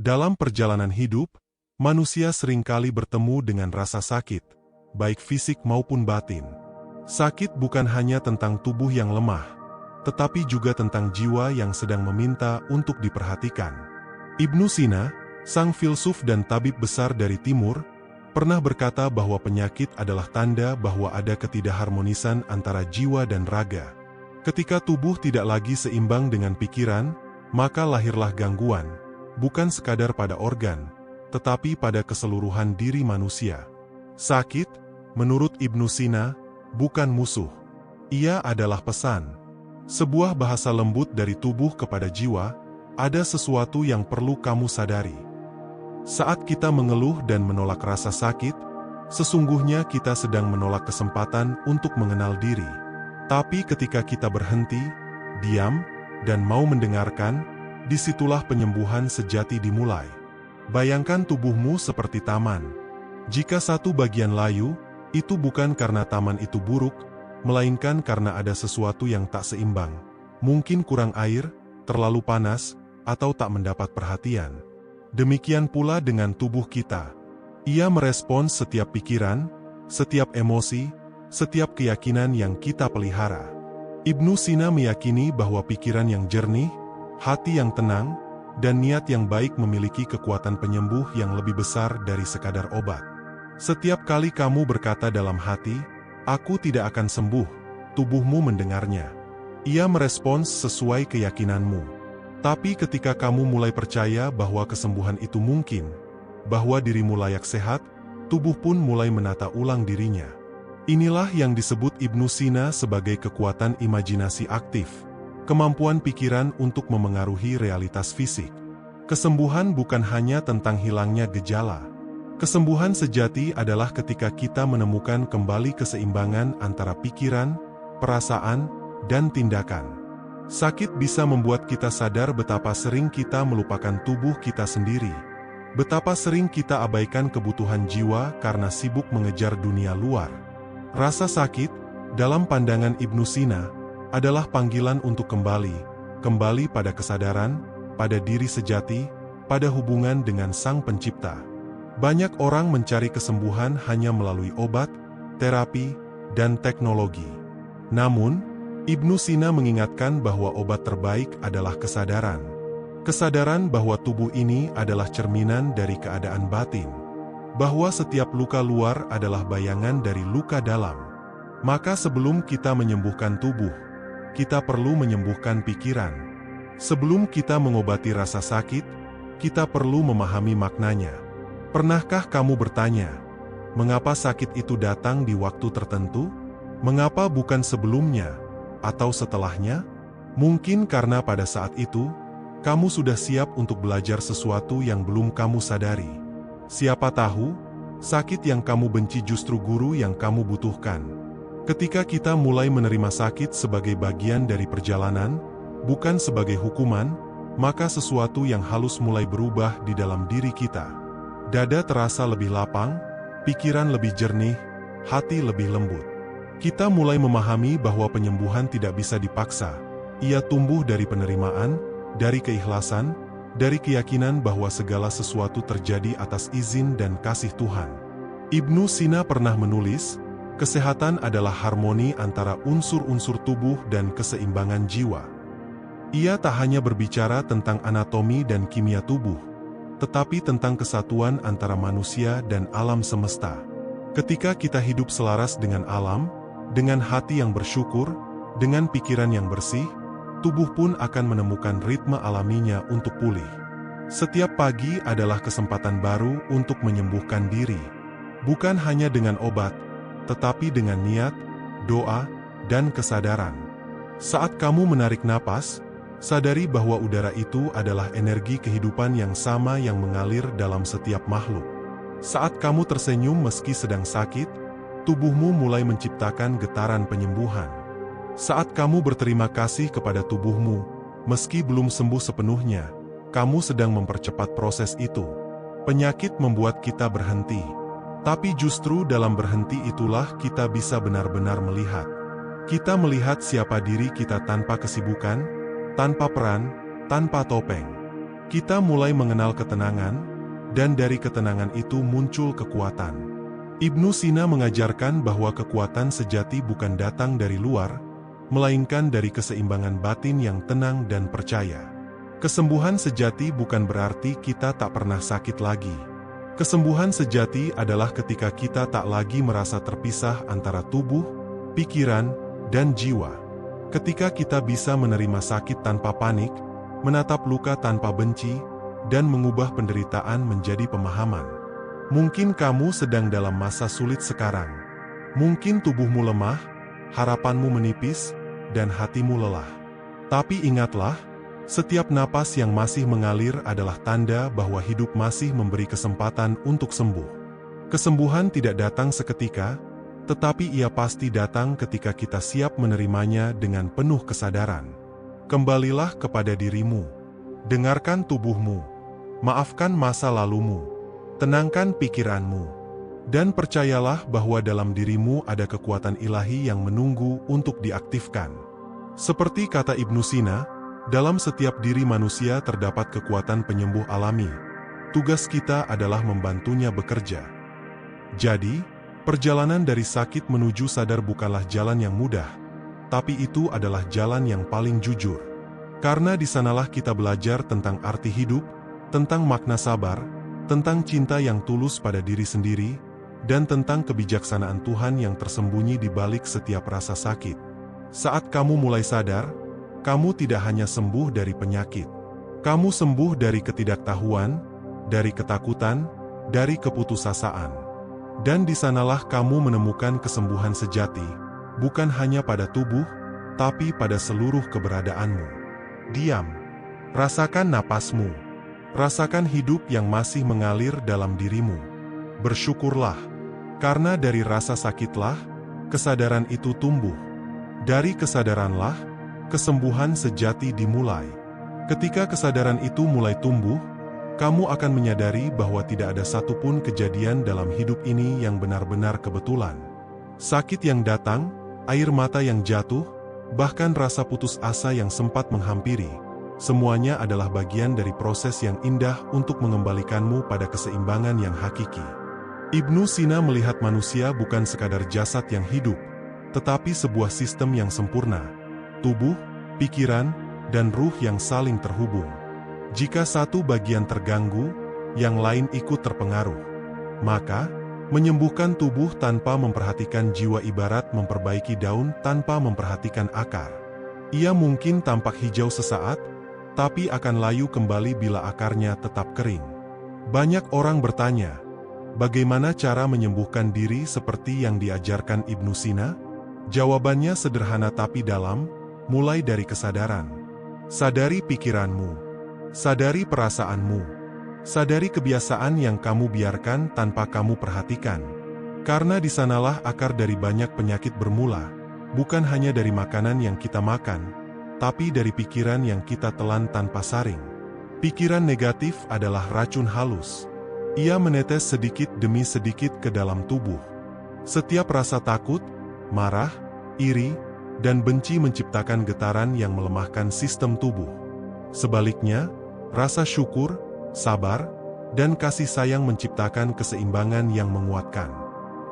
Dalam perjalanan hidup, manusia seringkali bertemu dengan rasa sakit, baik fisik maupun batin. Sakit bukan hanya tentang tubuh yang lemah, tetapi juga tentang jiwa yang sedang meminta untuk diperhatikan. Ibnu Sina, sang filsuf dan tabib besar dari Timur, pernah berkata bahwa penyakit adalah tanda bahwa ada ketidakharmonisan antara jiwa dan raga. Ketika tubuh tidak lagi seimbang dengan pikiran, maka lahirlah gangguan, bukan sekadar pada organ, tetapi pada keseluruhan diri manusia. Sakit, menurut Ibnu Sina, bukan musuh. Ia adalah pesan. Sebuah bahasa lembut dari tubuh kepada jiwa, ada sesuatu yang perlu kamu sadari. Saat kita mengeluh dan menolak rasa sakit, sesungguhnya kita sedang menolak kesempatan untuk mengenal diri. Tapi ketika kita berhenti, diam, dan mau mendengarkan, disitulah penyembuhan sejati dimulai. Bayangkan tubuhmu seperti taman. Jika satu bagian layu, itu bukan karena taman itu buruk, melainkan karena ada sesuatu yang tak seimbang. Mungkin kurang air, terlalu panas, atau tak mendapat perhatian. Demikian pula dengan tubuh kita. Ia merespons setiap pikiran, setiap emosi, setiap keyakinan yang kita pelihara. Ibnu Sina meyakini bahwa pikiran yang jernih, hati yang tenang, dan niat yang baik memiliki kekuatan penyembuh yang lebih besar dari sekadar obat. Setiap kali kamu berkata dalam hati, "Aku tidak akan sembuh," tubuhmu mendengarnya. Ia merespons sesuai keyakinanmu. Tapi ketika kamu mulai percaya bahwa kesembuhan itu mungkin, bahwa dirimu layak sehat, tubuh pun mulai menata ulang dirinya. Inilah yang disebut Ibnu Sina sebagai kekuatan imajinasi aktif, kemampuan pikiran untuk memengaruhi realitas fisik. Kesembuhan bukan hanya tentang hilangnya gejala. Kesembuhan sejati adalah ketika kita menemukan kembali keseimbangan antara pikiran, perasaan, dan tindakan. Sakit bisa membuat kita sadar betapa sering kita melupakan tubuh kita sendiri, betapa sering kita abaikan kebutuhan jiwa karena sibuk mengejar dunia luar. Rasa sakit, dalam pandangan Ibnu Sina, adalah panggilan untuk kembali pada kesadaran, pada diri sejati, pada hubungan dengan Sang Pencipta. Banyak orang mencari kesembuhan hanya melalui obat, terapi, dan teknologi. Namun, Ibnu Sina mengingatkan bahwa obat terbaik adalah kesadaran. Kesadaran bahwa tubuh ini adalah cerminan dari keadaan batin. Bahwa setiap luka luar adalah bayangan dari luka dalam. Maka sebelum kita menyembuhkan tubuh, kita perlu menyembuhkan pikiran. Sebelum kita mengobati rasa sakit, kita perlu memahami maknanya. Pernahkah kamu bertanya, mengapa sakit itu datang di waktu tertentu? Mengapa bukan sebelumnya atau setelahnya? Mungkin karena pada saat itu, kamu sudah siap untuk belajar sesuatu yang belum kamu sadari. Siapa tahu, sakit yang kamu benci justru guru yang kamu butuhkan. Ketika kita mulai menerima sakit sebagai bagian dari perjalanan, bukan sebagai hukuman, maka sesuatu yang halus mulai berubah di dalam diri kita. Dada terasa lebih lapang, pikiran lebih jernih, hati lebih lembut. Kita mulai memahami bahwa penyembuhan tidak bisa dipaksa. Ia tumbuh dari penerimaan, dari keikhlasan, dari keyakinan bahwa segala sesuatu terjadi atas izin dan kasih Tuhan. Ibnu Sina pernah menulis, kesehatan adalah harmoni antara unsur-unsur tubuh dan keseimbangan jiwa. Ia tak hanya berbicara tentang anatomi dan kimia tubuh, tetapi tentang kesatuan antara manusia dan alam semesta. Ketika kita hidup selaras dengan alam, dengan hati yang bersyukur, dengan pikiran yang bersih, tubuh pun akan menemukan ritme alaminya untuk pulih. Setiap pagi adalah kesempatan baru untuk menyembuhkan diri. Bukan hanya dengan obat, tetapi dengan niat, doa, dan kesadaran. Saat kamu menarik napas, sadari bahwa udara itu adalah energi kehidupan yang sama yang mengalir dalam setiap makhluk. Saat kamu tersenyum meski sedang sakit, tubuhmu mulai menciptakan getaran penyembuhan. Saat kamu berterima kasih kepada tubuhmu, meski belum sembuh sepenuhnya, kamu sedang mempercepat proses itu. Penyakit membuat kita berhenti. Tapi justru dalam berhenti itulah kita bisa benar-benar melihat. Kita melihat siapa diri kita tanpa kesibukan, tanpa peran, tanpa topeng. Kita mulai mengenal ketenangan, dan dari ketenangan itu muncul kekuatan. Ibnu Sina mengajarkan bahwa kekuatan sejati bukan datang dari luar, melainkan dari keseimbangan batin yang tenang dan percaya. Kesembuhan sejati bukan berarti kita tak pernah sakit lagi. Kesembuhan sejati adalah ketika kita tak lagi merasa terpisah antara tubuh, pikiran, dan jiwa. Ketika kita bisa menerima sakit tanpa panik, menatap luka tanpa benci, dan mengubah penderitaan menjadi pemahaman. Mungkin kamu sedang dalam masa sulit sekarang. Mungkin tubuhmu lemah, harapanmu menipis, dan hatimu lelah. Tapi ingatlah, setiap napas yang masih mengalir adalah tanda bahwa hidup masih memberi kesempatan untuk sembuh. Kesembuhan tidak datang seketika, tetapi ia pasti datang ketika kita siap menerimanya dengan penuh kesadaran. Kembalilah kepada dirimu. Dengarkan tubuhmu. Maafkan masa lalumu. Tenangkan pikiranmu. Dan percayalah bahwa dalam dirimu ada kekuatan ilahi yang menunggu untuk diaktifkan. Seperti kata Ibnu Sina, dalam setiap diri manusia terdapat kekuatan penyembuh alami. Tugas kita adalah membantunya bekerja. Jadi, perjalanan dari sakit menuju sadar bukanlah jalan yang mudah, tapi itu adalah jalan yang paling jujur. Karena di sanalah kita belajar tentang arti hidup, tentang makna sabar, tentang cinta yang tulus pada diri sendiri, dan tentang kebijaksanaan Tuhan yang tersembunyi di balik setiap rasa sakit. Saat kamu mulai sadar, kamu tidak hanya sembuh dari penyakit. Kamu sembuh dari ketidaktahuan, dari ketakutan, dari keputusasaan. Dan di sanalah kamu menemukan kesembuhan sejati, bukan hanya pada tubuh, tapi pada seluruh keberadaanmu. Diam. Rasakan napasmu. Rasakan hidup yang masih mengalir dalam dirimu. Bersyukurlah, karena dari rasa sakitlah, kesadaran itu tumbuh. Dari kesadaranlah, kesembuhan sejati dimulai. Ketika kesadaran itu mulai tumbuh, kamu akan menyadari bahwa tidak ada satupun kejadian dalam hidup ini yang benar-benar kebetulan. Sakit yang datang, air mata yang jatuh, bahkan rasa putus asa yang sempat menghampiri, semuanya adalah bagian dari proses yang indah untuk mengembalikanmu pada keseimbangan yang hakiki. Ibnu Sina melihat manusia bukan sekadar jasad yang hidup, tetapi sebuah sistem yang sempurna, tubuh, pikiran, dan ruh yang saling terhubung. Jika satu bagian terganggu, yang lain ikut terpengaruh. Maka, menyembuhkan tubuh tanpa memperhatikan jiwa ibarat memperbaiki daun tanpa memperhatikan akar. Ia mungkin tampak hijau sesaat, tapi akan layu kembali bila akarnya tetap kering. Banyak orang bertanya, bagaimana cara menyembuhkan diri seperti yang diajarkan Ibnu Sina? Jawabannya sederhana tapi dalam, mulai dari kesadaran. Sadari pikiranmu. Sadari perasaanmu. Sadari kebiasaan yang kamu biarkan tanpa kamu perhatikan. Karena di sanalah akar dari banyak penyakit bermula, bukan hanya dari makanan yang kita makan, tapi dari pikiran yang kita telan tanpa saring. Pikiran negatif adalah racun halus. Ia menetes sedikit demi sedikit ke dalam tubuh. Setiap rasa takut, marah, iri, dan benci menciptakan getaran yang melemahkan sistem tubuh. Sebaliknya, rasa syukur, sabar, dan kasih sayang menciptakan keseimbangan yang menguatkan.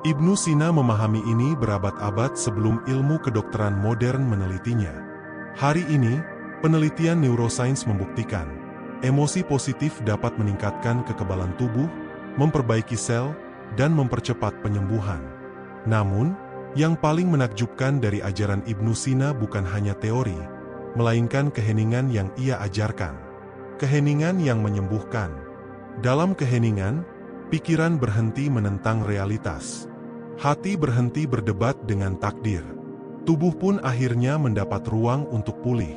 Ibnu Sina memahami ini berabad-abad sebelum ilmu kedokteran modern menelitinya. Hari ini, penelitian neurosains membuktikan, emosi positif dapat meningkatkan kekebalan tubuh, memperbaiki sel, dan mempercepat penyembuhan. Namun, yang paling menakjubkan dari ajaran Ibnu Sina bukan hanya teori, melainkan keheningan yang ia ajarkan. Keheningan yang menyembuhkan. Dalam keheningan, pikiran berhenti menentang realitas. Hati berhenti berdebat dengan takdir. Tubuh pun akhirnya mendapat ruang untuk pulih.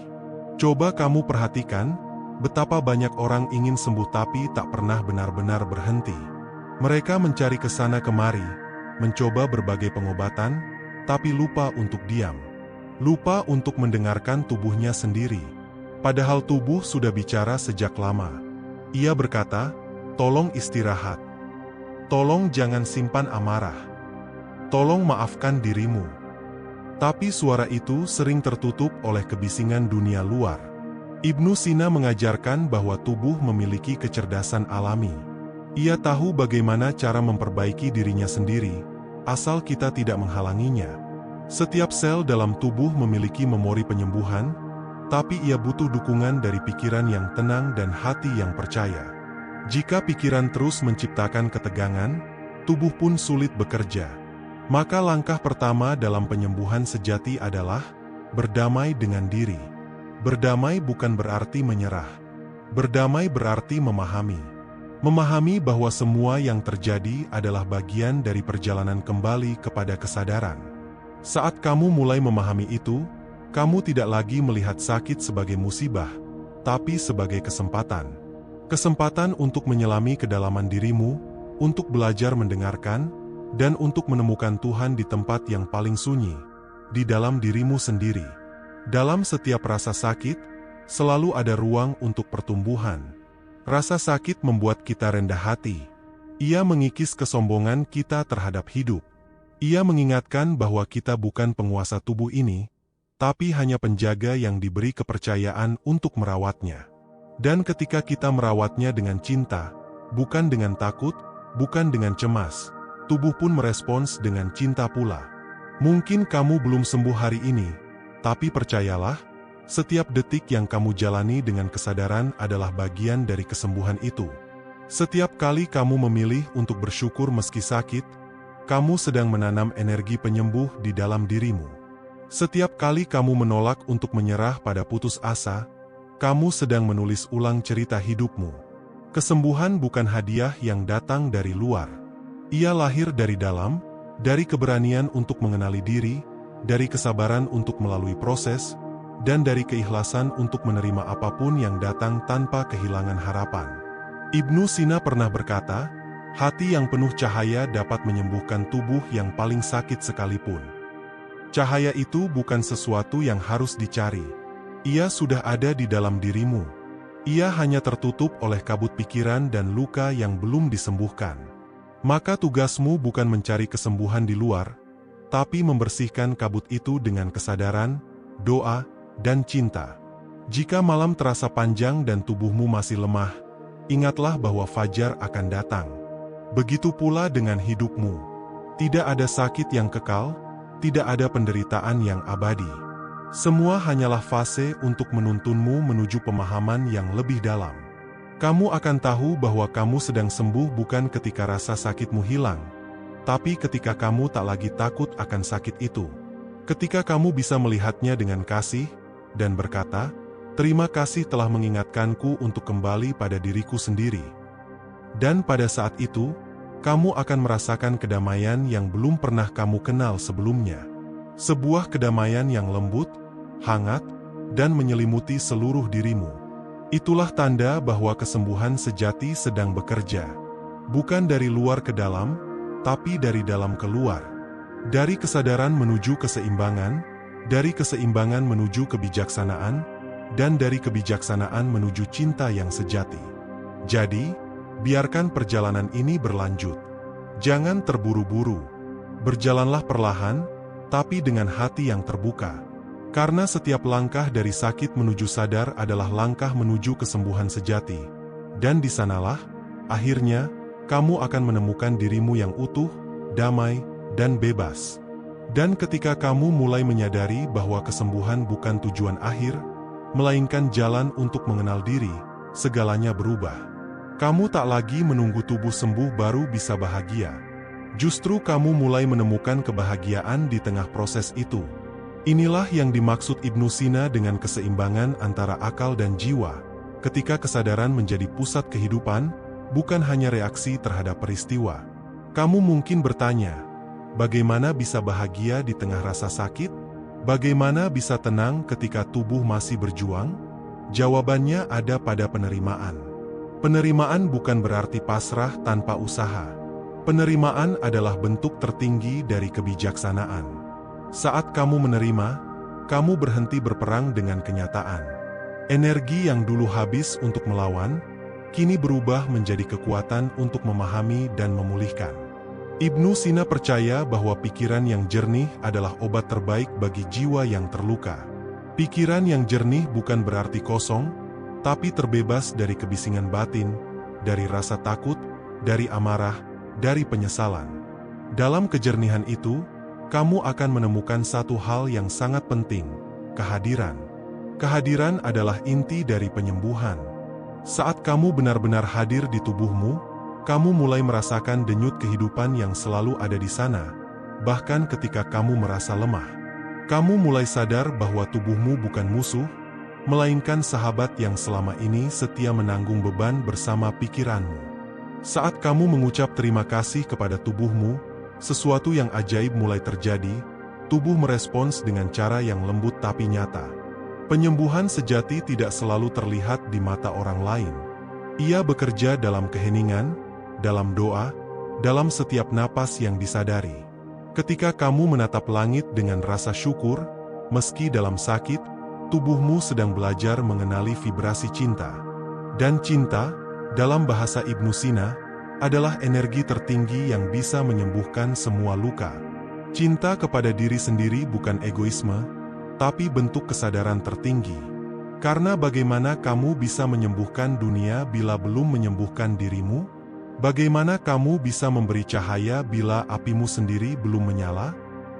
Coba kamu perhatikan, betapa banyak orang ingin sembuh tapi tak pernah benar-benar berhenti. Mereka mencari kesana kemari, mencoba berbagai pengobatan, tapi lupa untuk diam. Lupa untuk mendengarkan tubuhnya sendiri. Padahal tubuh sudah bicara sejak lama. Ia berkata, tolong istirahat. Tolong jangan simpan amarah. Tolong maafkan dirimu. Tapi suara itu sering tertutup oleh kebisingan dunia luar. Ibnu Sina mengajarkan bahwa tubuh memiliki kecerdasan alami. Ia tahu bagaimana cara memperbaiki dirinya sendiri, asal kita tidak menghalanginya. Setiap sel dalam tubuh memiliki memori penyembuhan, tapi ia butuh dukungan dari pikiran yang tenang dan hati yang percaya. Jika pikiran terus menciptakan ketegangan, tubuh pun sulit bekerja. Maka langkah pertama dalam penyembuhan sejati adalah berdamai dengan diri. Berdamai bukan berarti menyerah. Berdamai berarti memahami. Memahami bahwa semua yang terjadi adalah bagian dari perjalanan kembali kepada kesadaran. Saat kamu mulai memahami itu, kamu tidak lagi melihat sakit sebagai musibah, tapi sebagai kesempatan. Kesempatan untuk menyelami kedalaman dirimu, untuk belajar mendengarkan, dan untuk menemukan Tuhan di tempat yang paling sunyi, di dalam dirimu sendiri. Dalam setiap rasa sakit, selalu ada ruang untuk pertumbuhan. Rasa sakit membuat kita rendah hati. Ia mengikis kesombongan kita terhadap hidup. Ia mengingatkan bahwa kita bukan penguasa tubuh ini, tapi hanya penjaga yang diberi kepercayaan untuk merawatnya. Dan ketika kita merawatnya dengan cinta, bukan dengan takut, bukan dengan cemas, tubuh pun merespons dengan cinta pula. Mungkin kamu belum sembuh hari ini, tapi percayalah, setiap detik yang kamu jalani dengan kesadaran adalah bagian dari kesembuhan itu. Setiap kali kamu memilih untuk bersyukur meski sakit, kamu sedang menanam energi penyembuh di dalam dirimu. Setiap kali kamu menolak untuk menyerah pada putus asa, kamu sedang menulis ulang cerita hidupmu. Kesembuhan bukan hadiah yang datang dari luar. Ia lahir dari dalam, dari keberanian untuk mengenali diri, dari kesabaran untuk melalui proses, dan dari keikhlasan untuk menerima apapun yang datang tanpa kehilangan harapan. Ibnu Sina pernah berkata, hati yang penuh cahaya dapat menyembuhkan tubuh yang paling sakit sekalipun. Cahaya itu bukan sesuatu yang harus dicari. Ia sudah ada di dalam dirimu. Ia hanya tertutup oleh kabut pikiran dan luka yang belum disembuhkan. Maka tugasmu bukan mencari kesembuhan di luar, tapi membersihkan kabut itu dengan kesadaran, doa, dan cinta. Jika malam terasa panjang dan tubuhmu masih lemah, ingatlah bahwa fajar akan datang. Begitu pula dengan hidupmu. Tidak ada sakit yang kekal, tidak ada penderitaan yang abadi. Semua hanyalah fase untuk menuntunmu menuju pemahaman yang lebih dalam. Kamu akan tahu bahwa kamu sedang sembuh bukan ketika rasa sakitmu hilang, tapi ketika kamu tak lagi takut akan sakit itu. Ketika kamu bisa melihatnya dengan kasih, dan berkata, terima kasih telah mengingatkanku untuk kembali pada diriku sendiri. Dan pada saat itu, kamu akan merasakan kedamaian yang belum pernah kamu kenal sebelumnya. Sebuah kedamaian yang lembut, hangat, dan menyelimuti seluruh dirimu. Itulah tanda bahwa kesembuhan sejati sedang bekerja. Bukan dari luar ke dalam, tapi dari dalam keluar. Dari kesadaran menuju keseimbangan, dari keseimbangan menuju kebijaksanaan, dan dari kebijaksanaan menuju cinta yang sejati. Jadi, biarkan perjalanan ini berlanjut. Jangan terburu-buru. Berjalanlah perlahan, tapi dengan hati yang terbuka. Karena setiap langkah dari sakit menuju sadar adalah langkah menuju kesembuhan sejati. Dan di sanalah, akhirnya, kamu akan menemukan dirimu yang utuh, damai, dan bebas. Dan ketika kamu mulai menyadari bahwa kesembuhan bukan tujuan akhir, melainkan jalan untuk mengenal diri, segalanya berubah. Kamu tak lagi menunggu tubuh sembuh baru bisa bahagia. Justru kamu mulai menemukan kebahagiaan di tengah proses itu. Inilah yang dimaksud Ibnu Sina dengan keseimbangan antara akal dan jiwa. Ketika kesadaran menjadi pusat kehidupan, bukan hanya reaksi terhadap peristiwa. Kamu mungkin bertanya, bagaimana bisa bahagia di tengah rasa sakit? Bagaimana bisa tenang ketika tubuh masih berjuang? Jawabannya ada pada penerimaan. Penerimaan bukan berarti pasrah tanpa usaha. Penerimaan adalah bentuk tertinggi dari kebijaksanaan. Saat kamu menerima, kamu berhenti berperang dengan kenyataan. Energi yang dulu habis untuk melawan, kini berubah menjadi kekuatan untuk memahami dan memulihkan. Ibnu Sina percaya bahwa pikiran yang jernih adalah obat terbaik bagi jiwa yang terluka. Pikiran yang jernih bukan berarti kosong, tapi terbebas dari kebisingan batin, dari rasa takut, dari amarah, dari penyesalan. Dalam kejernihan itu, kamu akan menemukan satu hal yang sangat penting, kehadiran. Kehadiran adalah inti dari penyembuhan. Saat kamu benar-benar hadir di tubuhmu, kamu mulai merasakan denyut kehidupan yang selalu ada di sana, bahkan ketika kamu merasa lemah. Kamu mulai sadar bahwa tubuhmu bukan musuh, melainkan sahabat yang selama ini setia menanggung beban bersama pikiranmu. Saat kamu mengucap terima kasih kepada tubuhmu, sesuatu yang ajaib mulai terjadi, tubuh merespons dengan cara yang lembut tapi nyata. Penyembuhan sejati tidak selalu terlihat di mata orang lain. Ia bekerja dalam keheningan, dalam doa, dalam setiap napas yang disadari. Ketika kamu menatap langit dengan rasa syukur, meski dalam sakit, tubuhmu sedang belajar mengenali vibrasi cinta. Dan cinta, dalam bahasa Ibnu Sina, adalah energi tertinggi yang bisa menyembuhkan semua luka. Cinta kepada diri sendiri bukan egoisme, tapi bentuk kesadaran tertinggi. Karena bagaimana kamu bisa menyembuhkan dunia bila belum menyembuhkan dirimu? Bagaimana kamu bisa memberi cahaya bila apimu sendiri belum menyala?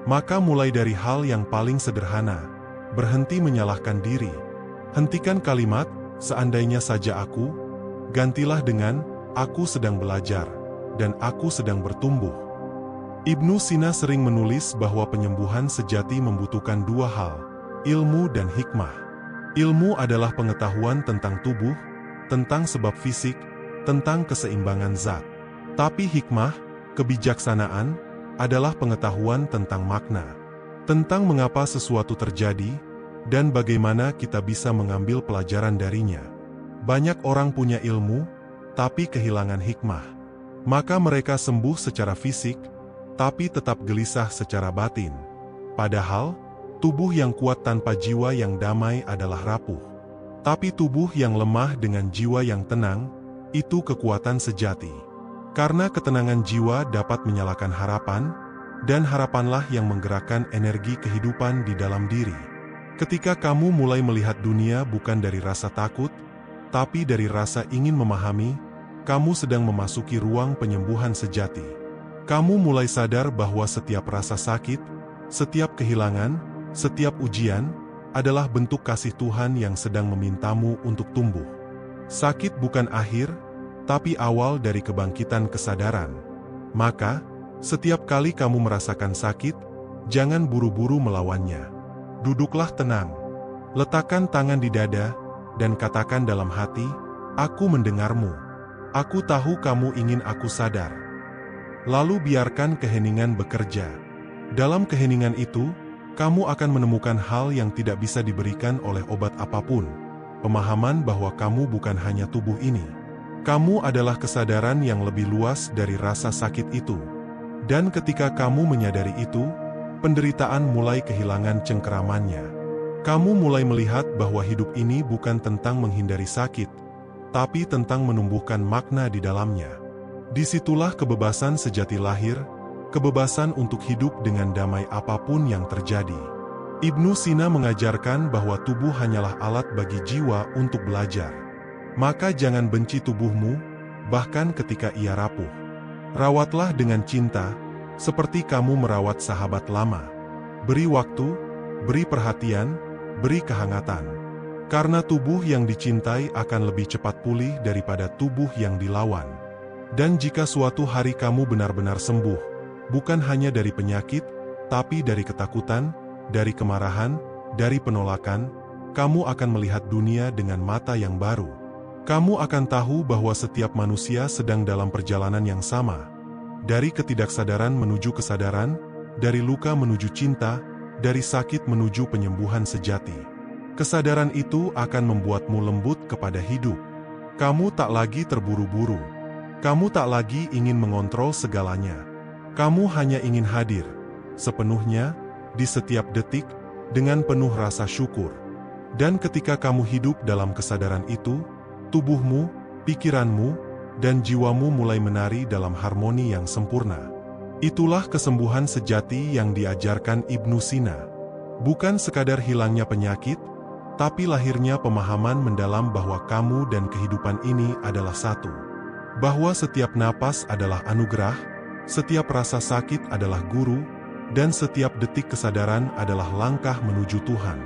Maka mulai dari hal yang paling sederhana, berhenti menyalahkan diri. Hentikan kalimat, seandainya saja aku, gantilah dengan, aku sedang belajar, dan aku sedang bertumbuh. Ibnu Sina sering menulis bahwa penyembuhan sejati membutuhkan dua hal, ilmu dan hikmah. Ilmu adalah pengetahuan tentang tubuh, tentang sebab fisik, tentang keseimbangan zat. Tapi hikmah, kebijaksanaan, adalah pengetahuan tentang makna. Tentang mengapa sesuatu terjadi, dan bagaimana kita bisa mengambil pelajaran darinya. Banyak orang punya ilmu, tapi kehilangan hikmah. Maka mereka sembuh secara fisik, tapi tetap gelisah secara batin. Padahal, tubuh yang kuat tanpa jiwa yang damai adalah rapuh. Tapi tubuh yang lemah dengan jiwa yang tenang, itu kekuatan sejati. Karena ketenangan jiwa dapat menyalakan harapan, dan harapanlah yang menggerakkan energi kehidupan di dalam diri. Ketika kamu mulai melihat dunia bukan dari rasa takut, tapi dari rasa ingin memahami, kamu sedang memasuki ruang penyembuhan sejati. Kamu mulai sadar bahwa setiap rasa sakit, setiap kehilangan, setiap ujian, adalah bentuk kasih Tuhan yang sedang memintamu untuk tumbuh. Sakit bukan akhir, tapi awal dari kebangkitan kesadaran. Maka, setiap kali kamu merasakan sakit, jangan buru-buru melawannya. Duduklah tenang. Letakkan tangan di dada, dan katakan dalam hati, aku mendengarmu. Aku tahu kamu ingin aku sadar. Lalu biarkan keheningan bekerja. Dalam keheningan itu, kamu akan menemukan hal yang tidak bisa diberikan oleh obat apapun. Pemahaman bahwa kamu bukan hanya tubuh ini. Kamu adalah kesadaran yang lebih luas dari rasa sakit itu. Dan ketika kamu menyadari itu, penderitaan mulai kehilangan cengkeramannya. Kamu mulai melihat bahwa hidup ini bukan tentang menghindari sakit, tapi tentang menumbuhkan makna di dalamnya. Disitulah kebebasan sejati lahir, kebebasan untuk hidup dengan damai apapun yang terjadi. Ibnu Sina mengajarkan bahwa tubuh hanyalah alat bagi jiwa untuk belajar. Maka jangan benci tubuhmu, bahkan ketika ia rapuh. Rawatlah dengan cinta, seperti kamu merawat sahabat lama. Beri waktu, beri perhatian, beri kehangatan. Karena tubuh yang dicintai akan lebih cepat pulih daripada tubuh yang dilawan. Dan jika suatu hari kamu benar-benar sembuh, bukan hanya dari penyakit, tapi dari ketakutan, dari kemarahan, dari penolakan, kamu akan melihat dunia dengan mata yang baru. Kamu akan tahu bahwa setiap manusia sedang dalam perjalanan yang sama. Dari ketidaksadaran menuju kesadaran, dari luka menuju cinta, dari sakit menuju penyembuhan sejati. Kesadaran itu akan membuatmu lembut kepada hidup. Kamu tak lagi terburu-buru. Kamu tak lagi ingin mengontrol segalanya. Kamu hanya ingin hadir, sepenuhnya, di setiap detik, dengan penuh rasa syukur. Dan ketika kamu hidup dalam kesadaran itu, tubuhmu, pikiranmu, dan jiwamu mulai menari dalam harmoni yang sempurna. Itulah kesembuhan sejati yang diajarkan Ibnu Sina. Bukan sekadar hilangnya penyakit, tapi lahirnya pemahaman mendalam bahwa kamu dan kehidupan ini adalah satu. Bahwa setiap napas adalah anugerah, setiap rasa sakit adalah guru, dan setiap detik kesadaran adalah langkah menuju Tuhan.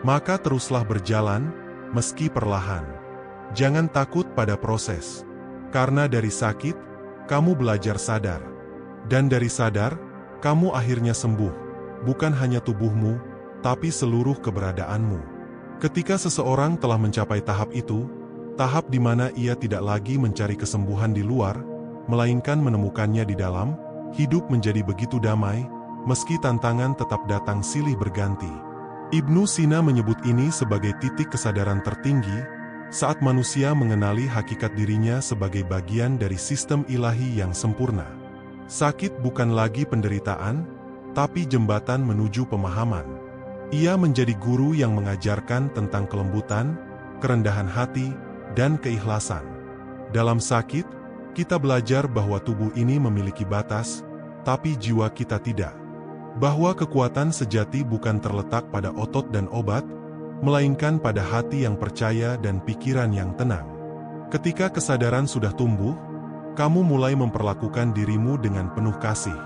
Maka teruslah berjalan, meski perlahan. Jangan takut pada proses. Karena dari sakit, kamu belajar sadar. Dan dari sadar, kamu akhirnya sembuh. Bukan hanya tubuhmu, tapi seluruh keberadaanmu. Ketika seseorang telah mencapai tahap itu, tahap di mana ia tidak lagi mencari kesembuhan di luar, melainkan menemukannya di dalam, hidup menjadi begitu damai, meski tantangan tetap datang silih berganti. Ibnu Sina menyebut ini sebagai titik kesadaran tertinggi, saat manusia mengenali hakikat dirinya sebagai bagian dari sistem ilahi yang sempurna. Sakit bukan lagi penderitaan, tapi jembatan menuju pemahaman. Ia menjadi guru yang mengajarkan tentang kelembutan, kerendahan hati, dan keikhlasan. Dalam sakit, kita belajar bahwa tubuh ini memiliki batas, tapi jiwa kita tidak. Bahwa kekuatan sejati bukan terletak pada otot dan obat, melainkan pada hati yang percaya dan pikiran yang tenang. Ketika kesadaran sudah tumbuh, kamu mulai memperlakukan dirimu dengan penuh kasih.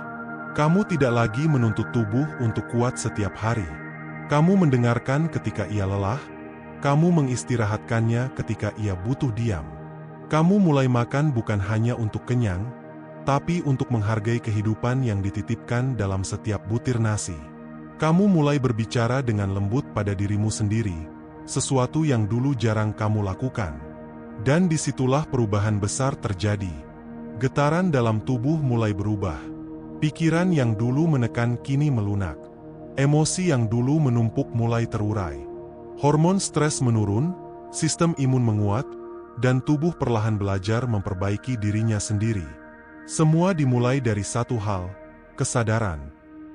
Kamu tidak lagi menuntut tubuh untuk kuat setiap hari. Kamu mendengarkan ketika ia lelah, kamu mengistirahatkannya ketika ia butuh diam. Kamu mulai makan bukan hanya untuk kenyang, tapi untuk menghargai kehidupan yang dititipkan dalam setiap butir nasi. Kamu mulai berbicara dengan lembut pada dirimu sendiri, sesuatu yang dulu jarang kamu lakukan. Dan disitulah perubahan besar terjadi. Getaran dalam tubuh mulai berubah. Pikiran yang dulu menekan kini melunak. Emosi yang dulu menumpuk mulai terurai. Hormon stres menurun, sistem imun menguat, dan tubuh perlahan belajar memperbaiki dirinya sendiri. Semua dimulai dari satu hal, kesadaran.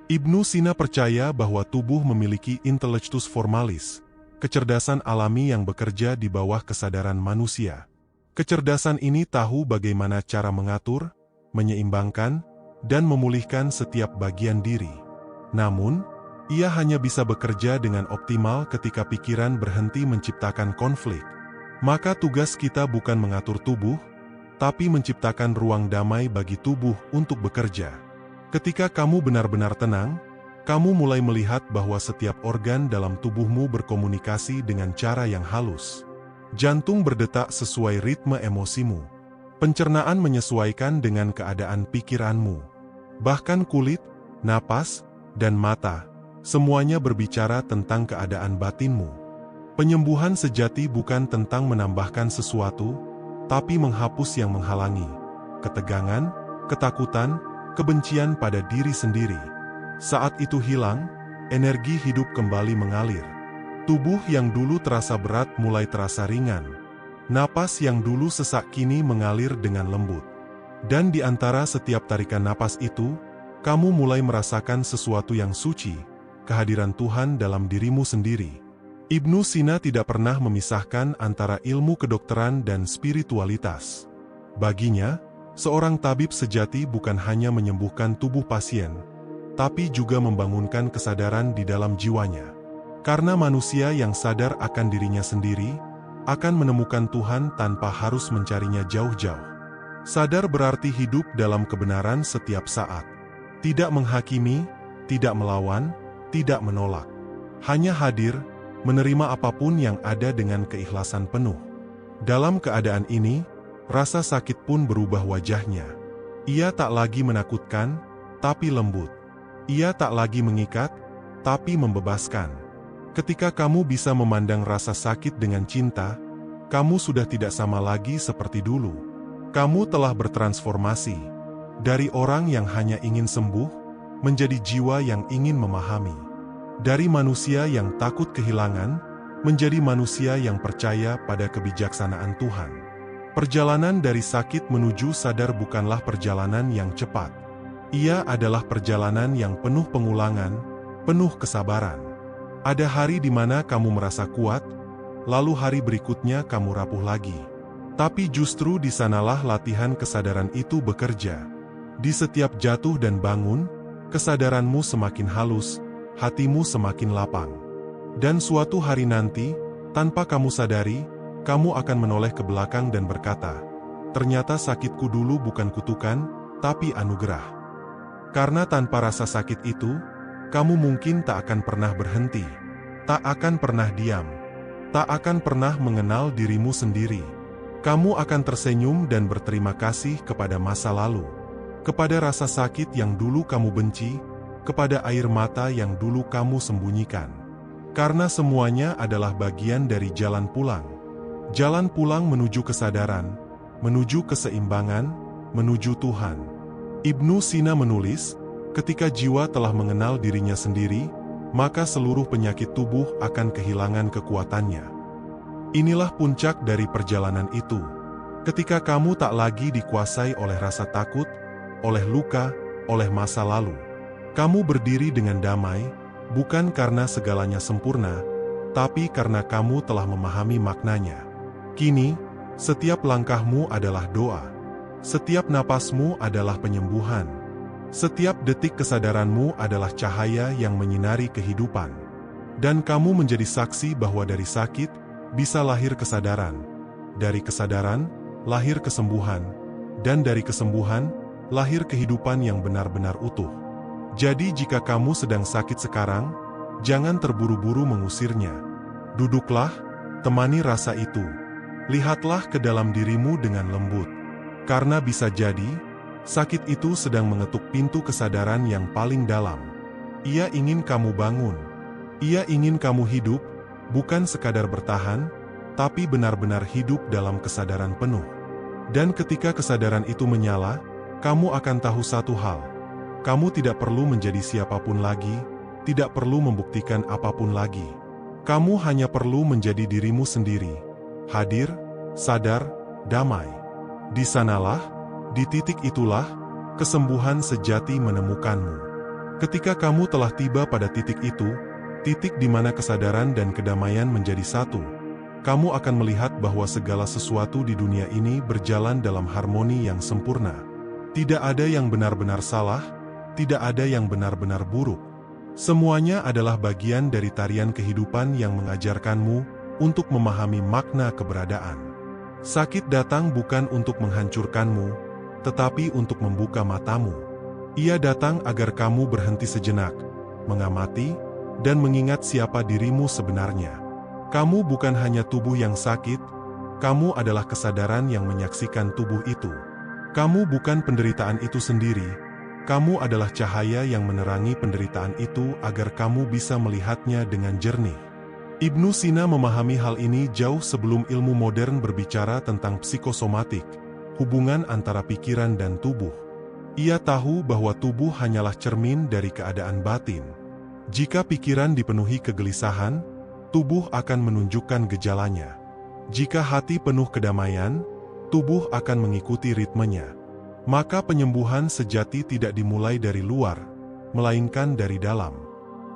Ibnu Sina percaya bahwa tubuh memiliki intellectus formalis, kecerdasan alami yang bekerja di bawah kesadaran manusia. Kecerdasan ini tahu bagaimana cara mengatur, menyeimbangkan, dan memulihkan setiap bagian diri. Namun, ia hanya bisa bekerja dengan optimal ketika pikiran berhenti menciptakan konflik. Maka tugas kita bukan mengatur tubuh, tapi menciptakan ruang damai bagi tubuh untuk bekerja. Ketika kamu benar-benar tenang, kamu mulai melihat bahwa setiap organ dalam tubuhmu berkomunikasi dengan cara yang halus. Jantung berdetak sesuai ritme emosimu. Pencernaan menyesuaikan dengan keadaan pikiranmu. Bahkan kulit, napas, dan mata, semuanya berbicara tentang keadaan batinmu. Penyembuhan sejati bukan tentang menambahkan sesuatu, tapi menghapus yang menghalangi. Ketegangan, ketakutan, kebencian pada diri sendiri. Saat itu hilang, energi hidup kembali mengalir. Tubuh yang dulu terasa berat mulai terasa ringan. Napas yang dulu sesak kini mengalir dengan lembut. Dan di antara setiap tarikan napas itu, kamu mulai merasakan sesuatu yang suci, kehadiran Tuhan dalam dirimu sendiri. Ibnu Sina tidak pernah memisahkan antara ilmu kedokteran dan spiritualitas. Baginya, seorang tabib sejati bukan hanya menyembuhkan tubuh pasien, tapi juga membangunkan kesadaran di dalam jiwanya. Karena manusia yang sadar akan dirinya sendiri, akan menemukan Tuhan tanpa harus mencarinya jauh-jauh. Sadar berarti hidup dalam kebenaran setiap saat. Tidak menghakimi, tidak melawan, tidak menolak. Hanya hadir, menerima apapun yang ada dengan keikhlasan penuh. Dalam keadaan ini, rasa sakit pun berubah wajahnya. Ia tak lagi menakutkan, tapi lembut. Ia tak lagi mengikat, tapi membebaskan. Ketika kamu bisa memandang rasa sakit dengan cinta, kamu sudah tidak sama lagi seperti dulu. Kamu telah bertransformasi. Dari orang yang hanya ingin sembuh, menjadi jiwa yang ingin memahami. Dari manusia yang takut kehilangan, menjadi manusia yang percaya pada kebijaksanaan Tuhan. Perjalanan dari sakit menuju sadar bukanlah perjalanan yang cepat. Ia adalah perjalanan yang penuh pengulangan, penuh kesabaran. Ada hari di mana kamu merasa kuat, lalu hari berikutnya kamu rapuh lagi. Tapi justru di sanalah latihan kesadaran itu bekerja. Di setiap jatuh dan bangun, kesadaranmu semakin halus, hatimu semakin lapang. Dan suatu hari nanti, tanpa kamu sadari, kamu akan menoleh ke belakang dan berkata, "Ternyata sakitku dulu bukan kutukan, tapi anugerah." Karena tanpa rasa sakit itu, kamu mungkin tak akan pernah berhenti, tak akan pernah diam, tak akan pernah mengenal dirimu sendiri. Kamu akan tersenyum dan berterima kasih kepada masa lalu, kepada rasa sakit yang dulu kamu benci, kepada air mata yang dulu kamu sembunyikan. Karena semuanya adalah bagian dari jalan pulang. Jalan pulang menuju kesadaran, menuju keseimbangan, menuju Tuhan. Ibnu Sina menulis, ketika jiwa telah mengenal dirinya sendiri, maka seluruh penyakit tubuh akan kehilangan kekuatannya. Inilah puncak dari perjalanan itu. Ketika kamu tak lagi dikuasai oleh rasa takut, oleh luka, oleh masa lalu. Kamu berdiri dengan damai, bukan karena segalanya sempurna, tapi karena kamu telah memahami maknanya. Kini, setiap langkahmu adalah doa. Setiap napasmu adalah penyembuhan. Setiap detik kesadaranmu adalah cahaya yang menyinari kehidupan. Dan kamu menjadi saksi bahwa dari sakit, bisa lahir kesadaran. Dari kesadaran, lahir kesembuhan. Dan dari kesembuhan, lahir kehidupan yang benar-benar utuh. Jadi jika kamu sedang sakit sekarang, jangan terburu-buru mengusirnya. Duduklah, temani rasa itu. Lihatlah ke dalam dirimu dengan lembut. Karena bisa jadi, sakit itu sedang mengetuk pintu kesadaran yang paling dalam. Ia ingin kamu bangun. Ia ingin kamu hidup, bukan sekadar bertahan, tapi benar-benar hidup dalam kesadaran penuh. Dan ketika kesadaran itu menyala, kamu akan tahu satu hal. Kamu tidak perlu menjadi siapapun lagi, tidak perlu membuktikan apapun lagi. Kamu hanya perlu menjadi dirimu sendiri. Hadir, sadar, damai. Di sanalah, di titik itulah, kesembuhan sejati menemukanmu. Ketika kamu telah tiba pada titik itu, titik di mana kesadaran dan kedamaian menjadi satu, kamu akan melihat bahwa segala sesuatu di dunia ini berjalan dalam harmoni yang sempurna. Tidak ada yang benar-benar salah, tidak ada yang benar-benar buruk. Semuanya adalah bagian dari tarian kehidupan yang mengajarkanmu untuk memahami makna keberadaan. Sakit datang bukan untuk menghancurkanmu, tetapi untuk membuka matamu. Ia datang agar kamu berhenti sejenak, mengamati, dan mengingat siapa dirimu sebenarnya. Kamu bukan hanya tubuh yang sakit, kamu adalah kesadaran yang menyaksikan tubuh itu. Kamu bukan penderitaan itu sendiri, kamu adalah cahaya yang menerangi penderitaan itu agar kamu bisa melihatnya dengan jernih. Ibnu Sina memahami hal ini jauh sebelum ilmu modern berbicara tentang psikosomatik, hubungan antara pikiran dan tubuh. Ia tahu bahwa tubuh hanyalah cermin dari keadaan batin. Jika pikiran dipenuhi kegelisahan, tubuh akan menunjukkan gejalanya. Jika hati penuh kedamaian, tubuh akan mengikuti ritmenya. Maka penyembuhan sejati tidak dimulai dari luar, melainkan dari dalam.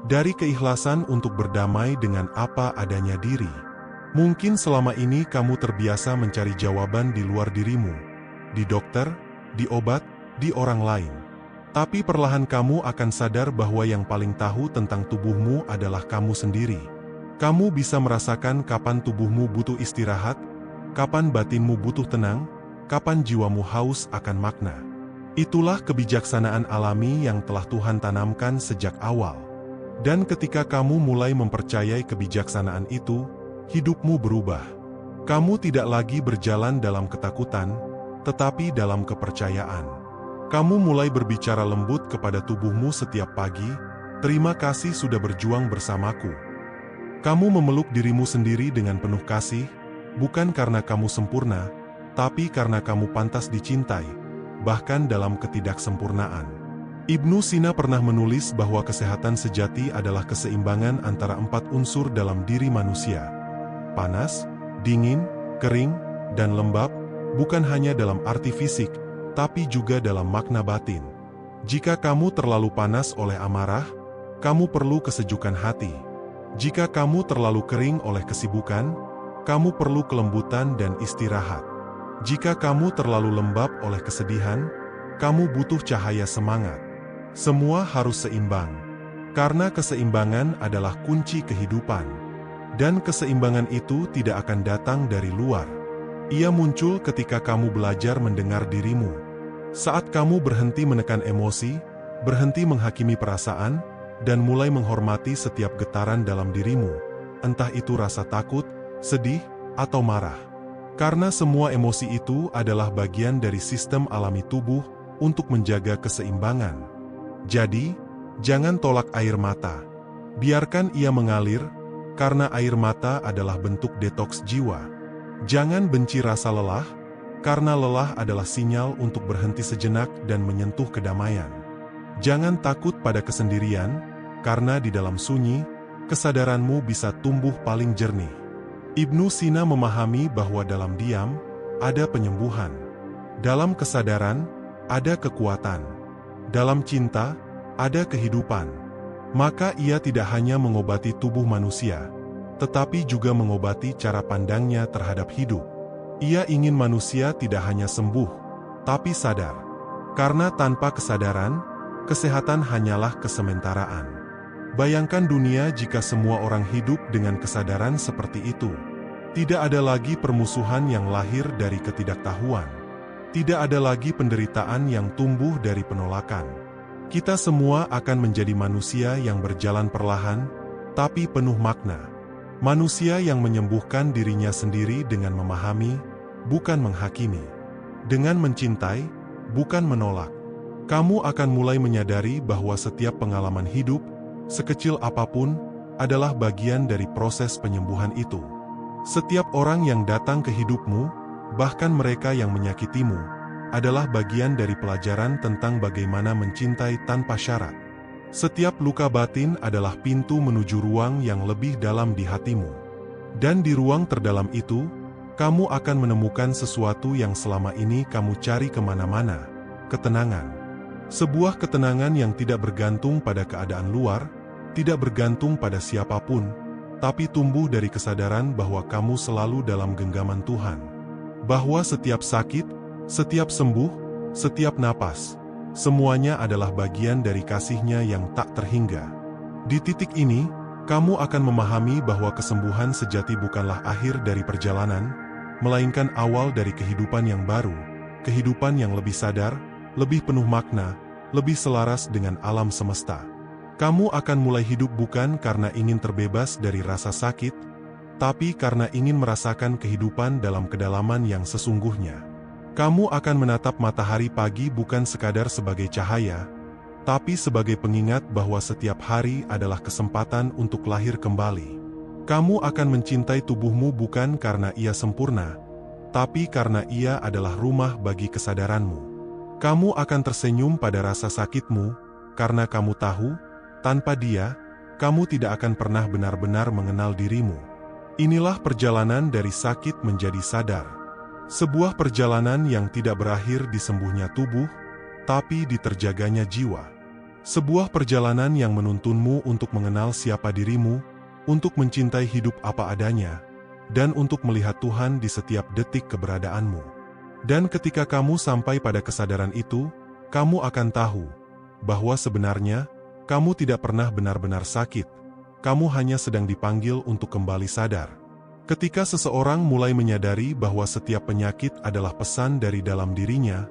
Dari keikhlasan untuk berdamai dengan apa adanya diri. Mungkin selama ini kamu terbiasa mencari jawaban di luar dirimu, di dokter, di obat, di orang lain. Tapi perlahan kamu akan sadar bahwa yang paling tahu tentang tubuhmu adalah kamu sendiri. Kamu bisa merasakan kapan tubuhmu butuh istirahat, kapan batinmu butuh tenang, kapan jiwamu haus akan makna. Itulah kebijaksanaan alami yang telah Tuhan tanamkan sejak awal. Dan ketika kamu mulai mempercayai kebijaksanaan itu, hidupmu berubah. Kamu tidak lagi berjalan dalam ketakutan, tetapi dalam kepercayaan. Kamu mulai berbicara lembut kepada tubuhmu setiap pagi, "Terima kasih sudah berjuang bersamaku." Kamu memeluk dirimu sendiri dengan penuh kasih, bukan karena kamu sempurna, tapi karena kamu pantas dicintai, bahkan dalam ketidaksempurnaan. Ibnu Sina pernah menulis bahwa kesehatan sejati adalah keseimbangan antara 4 unsur dalam diri manusia. Panas, dingin, kering, dan lembab, bukan hanya dalam arti fisik, tapi juga dalam makna batin. Jika kamu terlalu panas oleh amarah, kamu perlu kesejukan hati. Jika kamu terlalu kering oleh kesibukan, kamu perlu kelembutan dan istirahat. Jika kamu terlalu lembab oleh kesedihan, kamu butuh cahaya semangat. Semua harus seimbang. Karena keseimbangan adalah kunci kehidupan. Dan keseimbangan itu tidak akan datang dari luar. Ia muncul ketika kamu belajar mendengar dirimu. Saat kamu berhenti menekan emosi, berhenti menghakimi perasaan, dan mulai menghormati setiap getaran dalam dirimu, entah itu rasa takut, sedih, atau marah. Karena semua emosi itu adalah bagian dari sistem alami tubuh untuk menjaga keseimbangan. Jadi, jangan tolak air mata. Biarkan ia mengalir, karena air mata adalah bentuk detoks jiwa. Jangan benci rasa lelah, karena lelah adalah sinyal untuk berhenti sejenak dan menyentuh kedamaian. Jangan takut pada kesendirian, karena di dalam sunyi, kesadaranmu bisa tumbuh paling jernih. Ibnu Sina memahami bahwa dalam diam, ada penyembuhan. Dalam kesadaran, ada kekuatan. Dalam cinta, ada kehidupan. Maka ia tidak hanya mengobati tubuh manusia, tetapi juga mengobati cara pandangnya terhadap hidup. Ia ingin manusia tidak hanya sembuh, tapi sadar. Karena tanpa kesadaran, kesehatan hanyalah kesementaraan. Bayangkan dunia jika semua orang hidup dengan kesadaran seperti itu. Tidak ada lagi permusuhan yang lahir dari ketidaktahuan. Tidak ada lagi penderitaan yang tumbuh dari penolakan. Kita semua akan menjadi manusia yang berjalan perlahan, tapi penuh makna. Manusia yang menyembuhkan dirinya sendiri dengan memahami, bukan menghakimi. Dengan mencintai, bukan menolak. Kamu akan mulai menyadari bahwa setiap pengalaman hidup, sekecil apapun, adalah bagian dari proses penyembuhan itu. Setiap orang yang datang ke hidupmu, bahkan mereka yang menyakitimu, adalah bagian dari pelajaran tentang bagaimana mencintai tanpa syarat. Setiap luka batin adalah pintu menuju ruang yang lebih dalam di hatimu. Dan di ruang terdalam itu, kamu akan menemukan sesuatu yang selama ini kamu cari kemana-mana, ketenangan. Sebuah ketenangan yang tidak bergantung pada keadaan luar, tidak bergantung pada siapapun, tapi tumbuh dari kesadaran bahwa kamu selalu dalam genggaman Tuhan. Bahwa setiap sakit, setiap sembuh, setiap napas, semuanya adalah bagian dari kasih-Nya yang tak terhingga. Di titik ini, kamu akan memahami bahwa kesembuhan sejati bukanlah akhir dari perjalanan, melainkan awal dari kehidupan yang baru, kehidupan yang lebih sadar, lebih penuh makna, lebih selaras dengan alam semesta. Kamu akan mulai hidup bukan karena ingin terbebas dari rasa sakit, tapi karena ingin merasakan kehidupan dalam kedalaman yang sesungguhnya. Kamu akan menatap matahari pagi bukan sekadar sebagai cahaya, tapi sebagai pengingat bahwa setiap hari adalah kesempatan untuk lahir kembali. Kamu akan mencintai tubuhmu bukan karena ia sempurna, tapi karena ia adalah rumah bagi kesadaranmu. Kamu akan tersenyum pada rasa sakitmu, karena kamu tahu, tanpa dia, kamu tidak akan pernah benar-benar mengenal dirimu. Inilah perjalanan dari sakit menjadi sadar. Sebuah perjalanan yang tidak berakhir di sembuhnya tubuh, tapi di terjaganya jiwa. Sebuah perjalanan yang menuntunmu untuk mengenal siapa dirimu, untuk mencintai hidup apa adanya, dan untuk melihat Tuhan di setiap detik keberadaanmu. Dan ketika kamu sampai pada kesadaran itu, kamu akan tahu bahwa sebenarnya kamu tidak pernah benar-benar sakit. Kamu hanya sedang dipanggil untuk kembali sadar. Ketika seseorang mulai menyadari bahwa setiap penyakit adalah pesan dari dalam dirinya,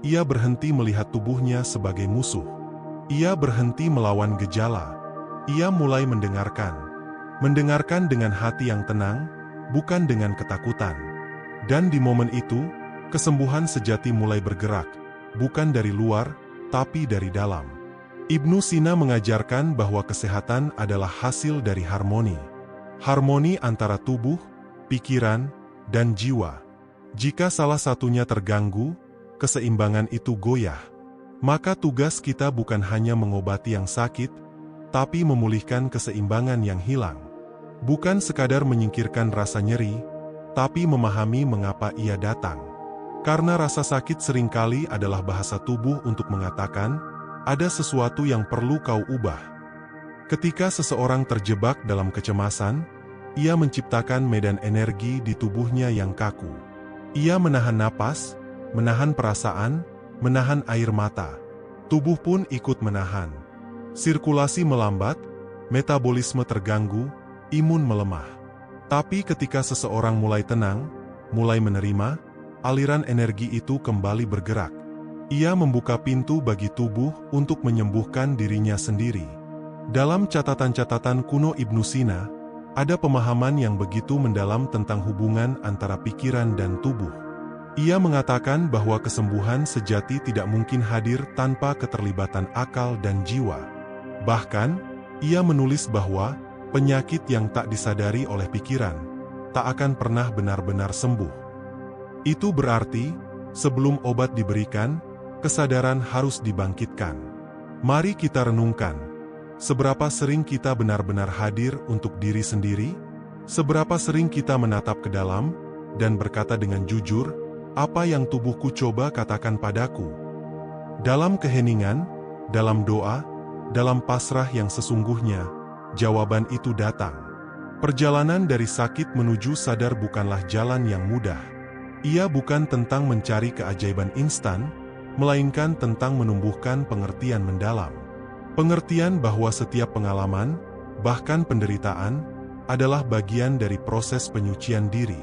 ia berhenti melihat tubuhnya sebagai musuh. Ia berhenti melawan gejala. Ia mulai mendengarkan. Mendengarkan dengan hati yang tenang, bukan dengan ketakutan. Dan di momen itu, kesembuhan sejati mulai bergerak, bukan dari luar, tapi dari dalam. Ibnu Sina mengajarkan bahwa kesehatan adalah hasil dari harmoni. Harmoni antara tubuh, pikiran, dan jiwa. Jika salah satunya terganggu, keseimbangan itu goyah. Maka tugas kita bukan hanya mengobati yang sakit, tapi memulihkan keseimbangan yang hilang. Bukan sekadar menyingkirkan rasa nyeri, tapi memahami mengapa ia datang. Karena rasa sakit seringkali adalah bahasa tubuh untuk mengatakan, ada sesuatu yang perlu kau ubah. Ketika seseorang terjebak dalam kecemasan, ia menciptakan medan energi di tubuhnya yang kaku. Ia menahan napas, menahan perasaan, menahan air mata. Tubuh pun ikut menahan. Sirkulasi melambat, metabolisme terganggu, imun melemah. Tapi ketika seseorang mulai tenang, mulai menerima, aliran energi itu kembali bergerak. Ia membuka pintu bagi tubuh untuk menyembuhkan dirinya sendiri. Dalam catatan-catatan kuno Ibnu Sina, ada pemahaman yang begitu mendalam tentang hubungan antara pikiran dan tubuh. Ia mengatakan bahwa kesembuhan sejati tidak mungkin hadir tanpa keterlibatan akal dan jiwa. Bahkan, ia menulis bahwa penyakit yang tak disadari oleh pikiran tak akan pernah benar-benar sembuh. Itu berarti, sebelum obat diberikan, kesadaran harus dibangkitkan. Mari kita renungkan. Seberapa sering kita benar-benar hadir untuk diri sendiri? Seberapa sering kita menatap ke dalam dan berkata dengan jujur, apa yang tubuhku coba katakan padaku? Dalam keheningan, dalam doa, dalam pasrah yang sesungguhnya, jawaban itu datang. Perjalanan dari sakit menuju sadar bukanlah jalan yang mudah. Ia bukan tentang mencari keajaiban instan, melainkan tentang menumbuhkan pengertian mendalam. Pengertian bahwa setiap pengalaman, bahkan penderitaan, adalah bagian dari proses penyucian diri.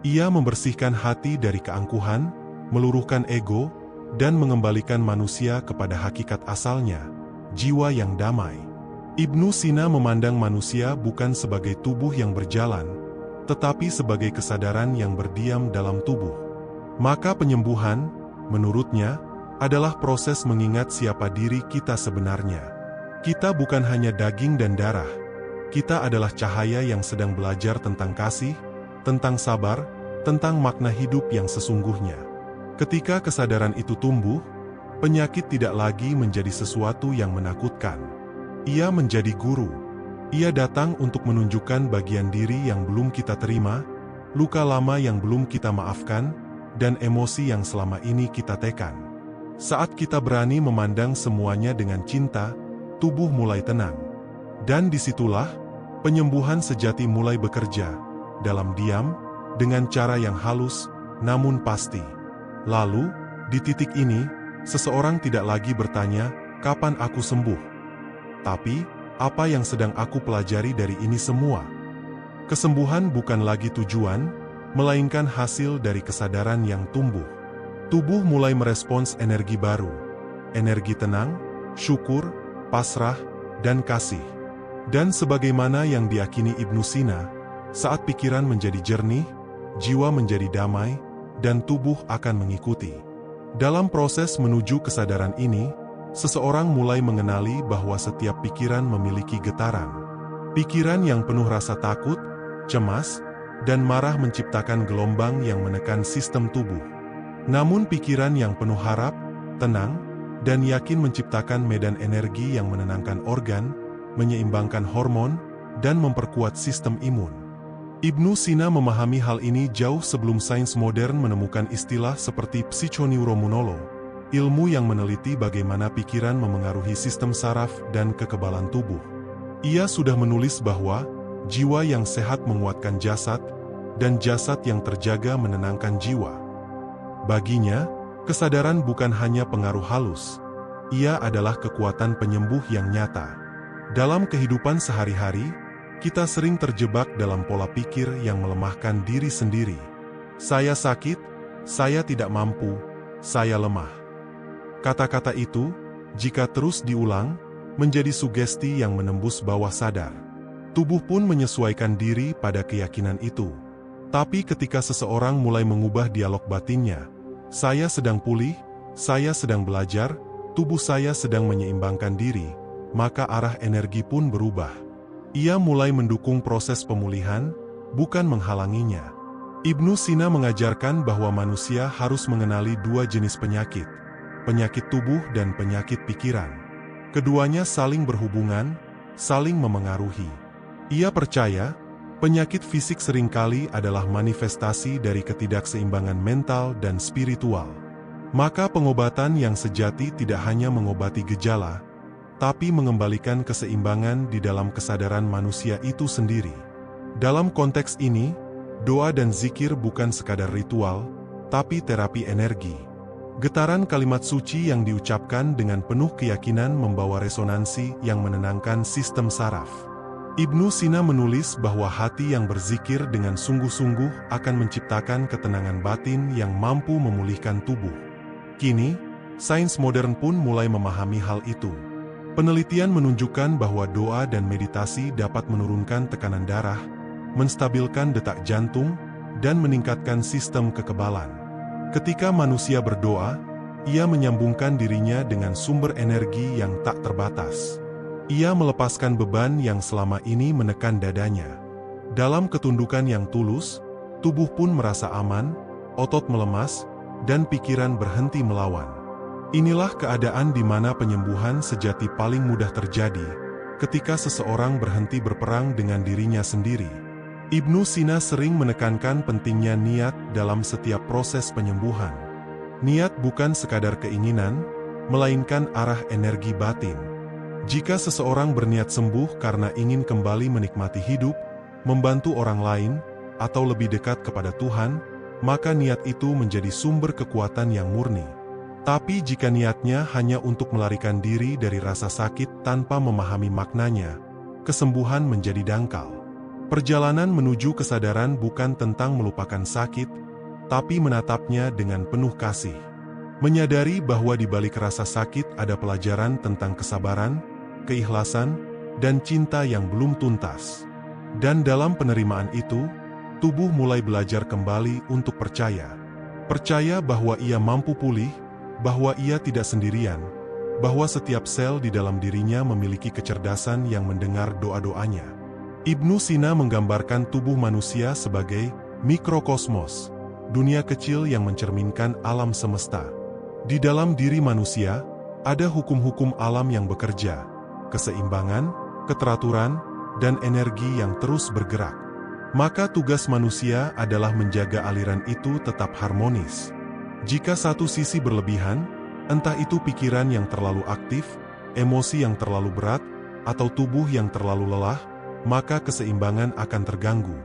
Ia membersihkan hati dari keangkuhan, meluruhkan ego, dan mengembalikan manusia kepada hakikat asalnya, jiwa yang damai. Ibnu Sina memandang manusia bukan sebagai tubuh yang berjalan, tetapi sebagai kesadaran yang berdiam dalam tubuh. Maka penyembuhan, menurutnya, adalah proses mengingat siapa diri kita sebenarnya. Kita bukan hanya daging dan darah. Kita adalah cahaya yang sedang belajar tentang kasih, tentang sabar, tentang makna hidup yang sesungguhnya. Ketika kesadaran itu tumbuh, penyakit tidak lagi menjadi sesuatu yang menakutkan. Ia menjadi guru. Ia datang untuk menunjukkan bagian diri yang belum kita terima, luka lama yang belum kita maafkan, dan emosi yang selama ini kita tekan. Saat kita berani memandang semuanya dengan cinta, tubuh mulai tenang. Dan disitulah, penyembuhan sejati mulai bekerja, dalam diam, dengan cara yang halus, namun pasti. Lalu, di titik ini, seseorang tidak lagi bertanya, kapan aku sembuh? Tapi, apa yang sedang aku pelajari dari ini semua? Kesembuhan bukan lagi tujuan, melainkan hasil dari kesadaran yang tumbuh. Tubuh mulai merespons energi baru, energi tenang, syukur, pasrah, dan kasih. Dan sebagaimana yang diyakini Ibnu Sina, saat pikiran menjadi jernih, jiwa menjadi damai, dan tubuh akan mengikuti. Dalam proses menuju kesadaran ini, seseorang mulai mengenali bahwa setiap pikiran memiliki getaran. Pikiran yang penuh rasa takut, cemas, dan marah menciptakan gelombang yang menekan sistem tubuh. Namun pikiran yang penuh harap, tenang, dan yakin menciptakan medan energi yang menenangkan organ, menyeimbangkan hormon, dan memperkuat sistem imun. Ibnu Sina memahami hal ini jauh sebelum sains modern menemukan istilah seperti psikoneuroimunologi, ilmu yang meneliti bagaimana pikiran memengaruhi sistem saraf dan kekebalan tubuh. Ia sudah menulis bahwa jiwa yang sehat menguatkan jasad, dan jasad yang terjaga menenangkan jiwa. Baginya, kesadaran bukan hanya pengaruh halus, ia adalah kekuatan penyembuh yang nyata. Dalam kehidupan sehari-hari, kita sering terjebak dalam pola pikir yang melemahkan diri sendiri. Saya sakit, saya tidak mampu, saya lemah. Kata-kata itu, jika terus diulang, menjadi sugesti yang menembus bawah sadar. Tubuh pun menyesuaikan diri pada keyakinan itu. Tapi ketika seseorang mulai mengubah dialog batinnya, saya sedang pulih, saya sedang belajar, tubuh saya sedang menyeimbangkan diri, maka arah energi pun berubah. Ia mulai mendukung proses pemulihan, bukan menghalanginya. Ibnu Sina mengajarkan bahwa manusia harus mengenali dua jenis penyakit, penyakit tubuh dan penyakit pikiran. Keduanya saling berhubungan, saling memengaruhi. Ia percaya, penyakit fisik seringkali adalah manifestasi dari ketidakseimbangan mental dan spiritual. Maka pengobatan yang sejati tidak hanya mengobati gejala, tapi mengembalikan keseimbangan di dalam kesadaran manusia itu sendiri. Dalam konteks ini, doa dan zikir bukan sekadar ritual, tapi terapi energi. Getaran kalimat suci yang diucapkan dengan penuh keyakinan membawa resonansi yang menenangkan sistem saraf. Ibnu Sina menulis bahwa hati yang berzikir dengan sungguh-sungguh akan menciptakan ketenangan batin yang mampu memulihkan tubuh. Kini, sains modern pun mulai memahami hal itu. Penelitian menunjukkan bahwa doa dan meditasi dapat menurunkan tekanan darah, menstabilkan detak jantung, dan meningkatkan sistem kekebalan. Ketika manusia berdoa, ia menyambungkan dirinya dengan sumber energi yang tak terbatas. Ia melepaskan beban yang selama ini menekan dadanya. Dalam ketundukan yang tulus, tubuh pun merasa aman, otot melemas, dan pikiran berhenti melawan. Inilah keadaan di mana penyembuhan sejati paling mudah terjadi, ketika seseorang berhenti berperang dengan dirinya sendiri. Ibnu Sina sering menekankan pentingnya niat dalam setiap proses penyembuhan. Niat bukan sekadar keinginan, melainkan arah energi batin. Jika seseorang berniat sembuh karena ingin kembali menikmati hidup, membantu orang lain, atau lebih dekat kepada Tuhan, maka niat itu menjadi sumber kekuatan yang murni. Tapi jika niatnya hanya untuk melarikan diri dari rasa sakit tanpa memahami maknanya, kesembuhan menjadi dangkal. Perjalanan menuju kesadaran bukan tentang melupakan sakit, tapi menatapnya dengan penuh kasih. Menyadari bahwa di balik rasa sakit ada pelajaran tentang kesabaran, keikhlasan, dan cinta yang belum tuntas. Dan dalam penerimaan itu, tubuh mulai belajar kembali untuk percaya. Percaya bahwa ia mampu pulih, bahwa ia tidak sendirian, bahwa setiap sel di dalam dirinya memiliki kecerdasan yang mendengar doa-doanya. Ibnu Sina menggambarkan tubuh manusia sebagai mikrokosmos, dunia kecil yang mencerminkan alam semesta. Di dalam diri manusia, ada hukum-hukum alam yang bekerja, keseimbangan, keteraturan, dan energi yang terus bergerak. Maka tugas manusia adalah menjaga aliran itu tetap harmonis. Jika satu sisi berlebihan, entah itu pikiran yang terlalu aktif, emosi yang terlalu berat, atau tubuh yang terlalu lelah, maka keseimbangan akan terganggu.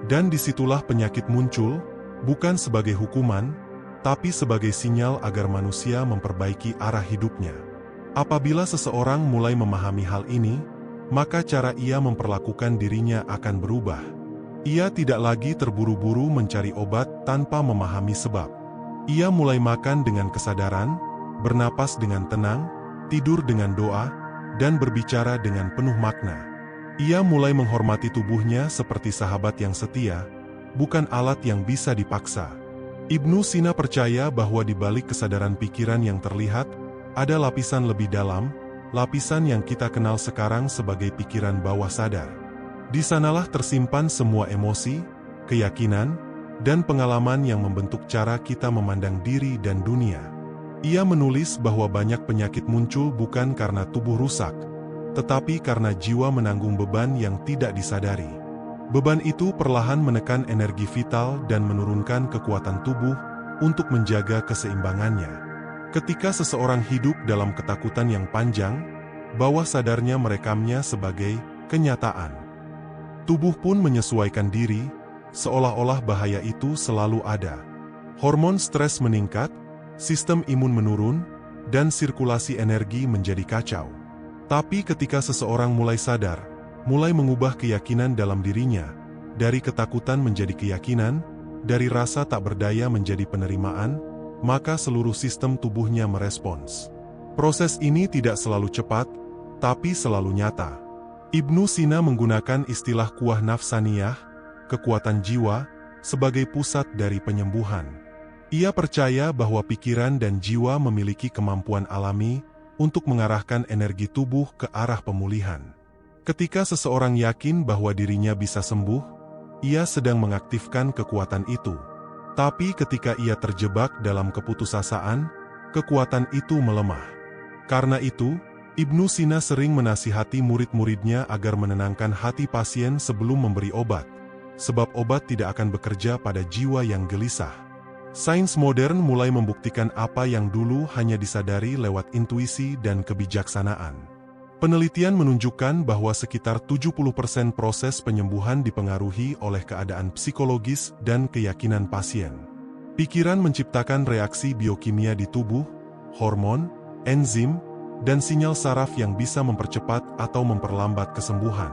Dan disitulah penyakit muncul, bukan sebagai hukuman, tapi sebagai sinyal agar manusia memperbaiki arah hidupnya. Apabila seseorang mulai memahami hal ini, maka cara ia memperlakukan dirinya akan berubah. Ia tidak lagi terburu-buru mencari obat tanpa memahami sebab. Ia mulai makan dengan kesadaran, bernapas dengan tenang, tidur dengan doa, dan berbicara dengan penuh makna. Ia mulai menghormati tubuhnya seperti sahabat yang setia, bukan alat yang bisa dipaksa. Ibnu Sina percaya bahwa di balik kesadaran pikiran yang terlihat, ada lapisan lebih dalam, lapisan yang kita kenal sekarang sebagai pikiran bawah sadar. Di sanalah tersimpan semua emosi, keyakinan, dan pengalaman yang membentuk cara kita memandang diri dan dunia. Ia menulis bahwa banyak penyakit muncul bukan karena tubuh rusak, tetapi karena jiwa menanggung beban yang tidak disadari. Beban itu perlahan menekan energi vital dan menurunkan kekuatan tubuh untuk menjaga keseimbangannya. Ketika seseorang hidup dalam ketakutan yang panjang, bawah sadarnya merekamnya sebagai kenyataan. Tubuh pun menyesuaikan diri, seolah-olah bahaya itu selalu ada. Hormon stres meningkat, sistem imun menurun, dan sirkulasi energi menjadi kacau. Tapi ketika seseorang mulai sadar, mulai mengubah keyakinan dalam dirinya, dari ketakutan menjadi keyakinan, dari rasa tak berdaya menjadi penerimaan, maka seluruh sistem tubuhnya merespons. Proses ini tidak selalu cepat, tapi selalu nyata. Ibnu Sina menggunakan istilah quwwah nafsaniyah, kekuatan jiwa, sebagai pusat dari penyembuhan. Ia percaya bahwa pikiran dan jiwa memiliki kemampuan alami untuk mengarahkan energi tubuh ke arah pemulihan. Ketika seseorang yakin bahwa dirinya bisa sembuh, ia sedang mengaktifkan kekuatan itu. Tapi ketika ia terjebak dalam keputusasaan, kekuatan itu melemah. Karena itu, Ibnu Sina sering menasihati murid-muridnya agar menenangkan hati pasien sebelum memberi obat, sebab obat tidak akan bekerja pada jiwa yang gelisah. Sains modern mulai membuktikan apa yang dulu hanya disadari lewat intuisi dan kebijaksanaan. Penelitian menunjukkan bahwa sekitar 70% proses penyembuhan dipengaruhi oleh keadaan psikologis dan keyakinan pasien. Pikiran menciptakan reaksi biokimia di tubuh, hormon, enzim, dan sinyal saraf yang bisa mempercepat atau memperlambat kesembuhan.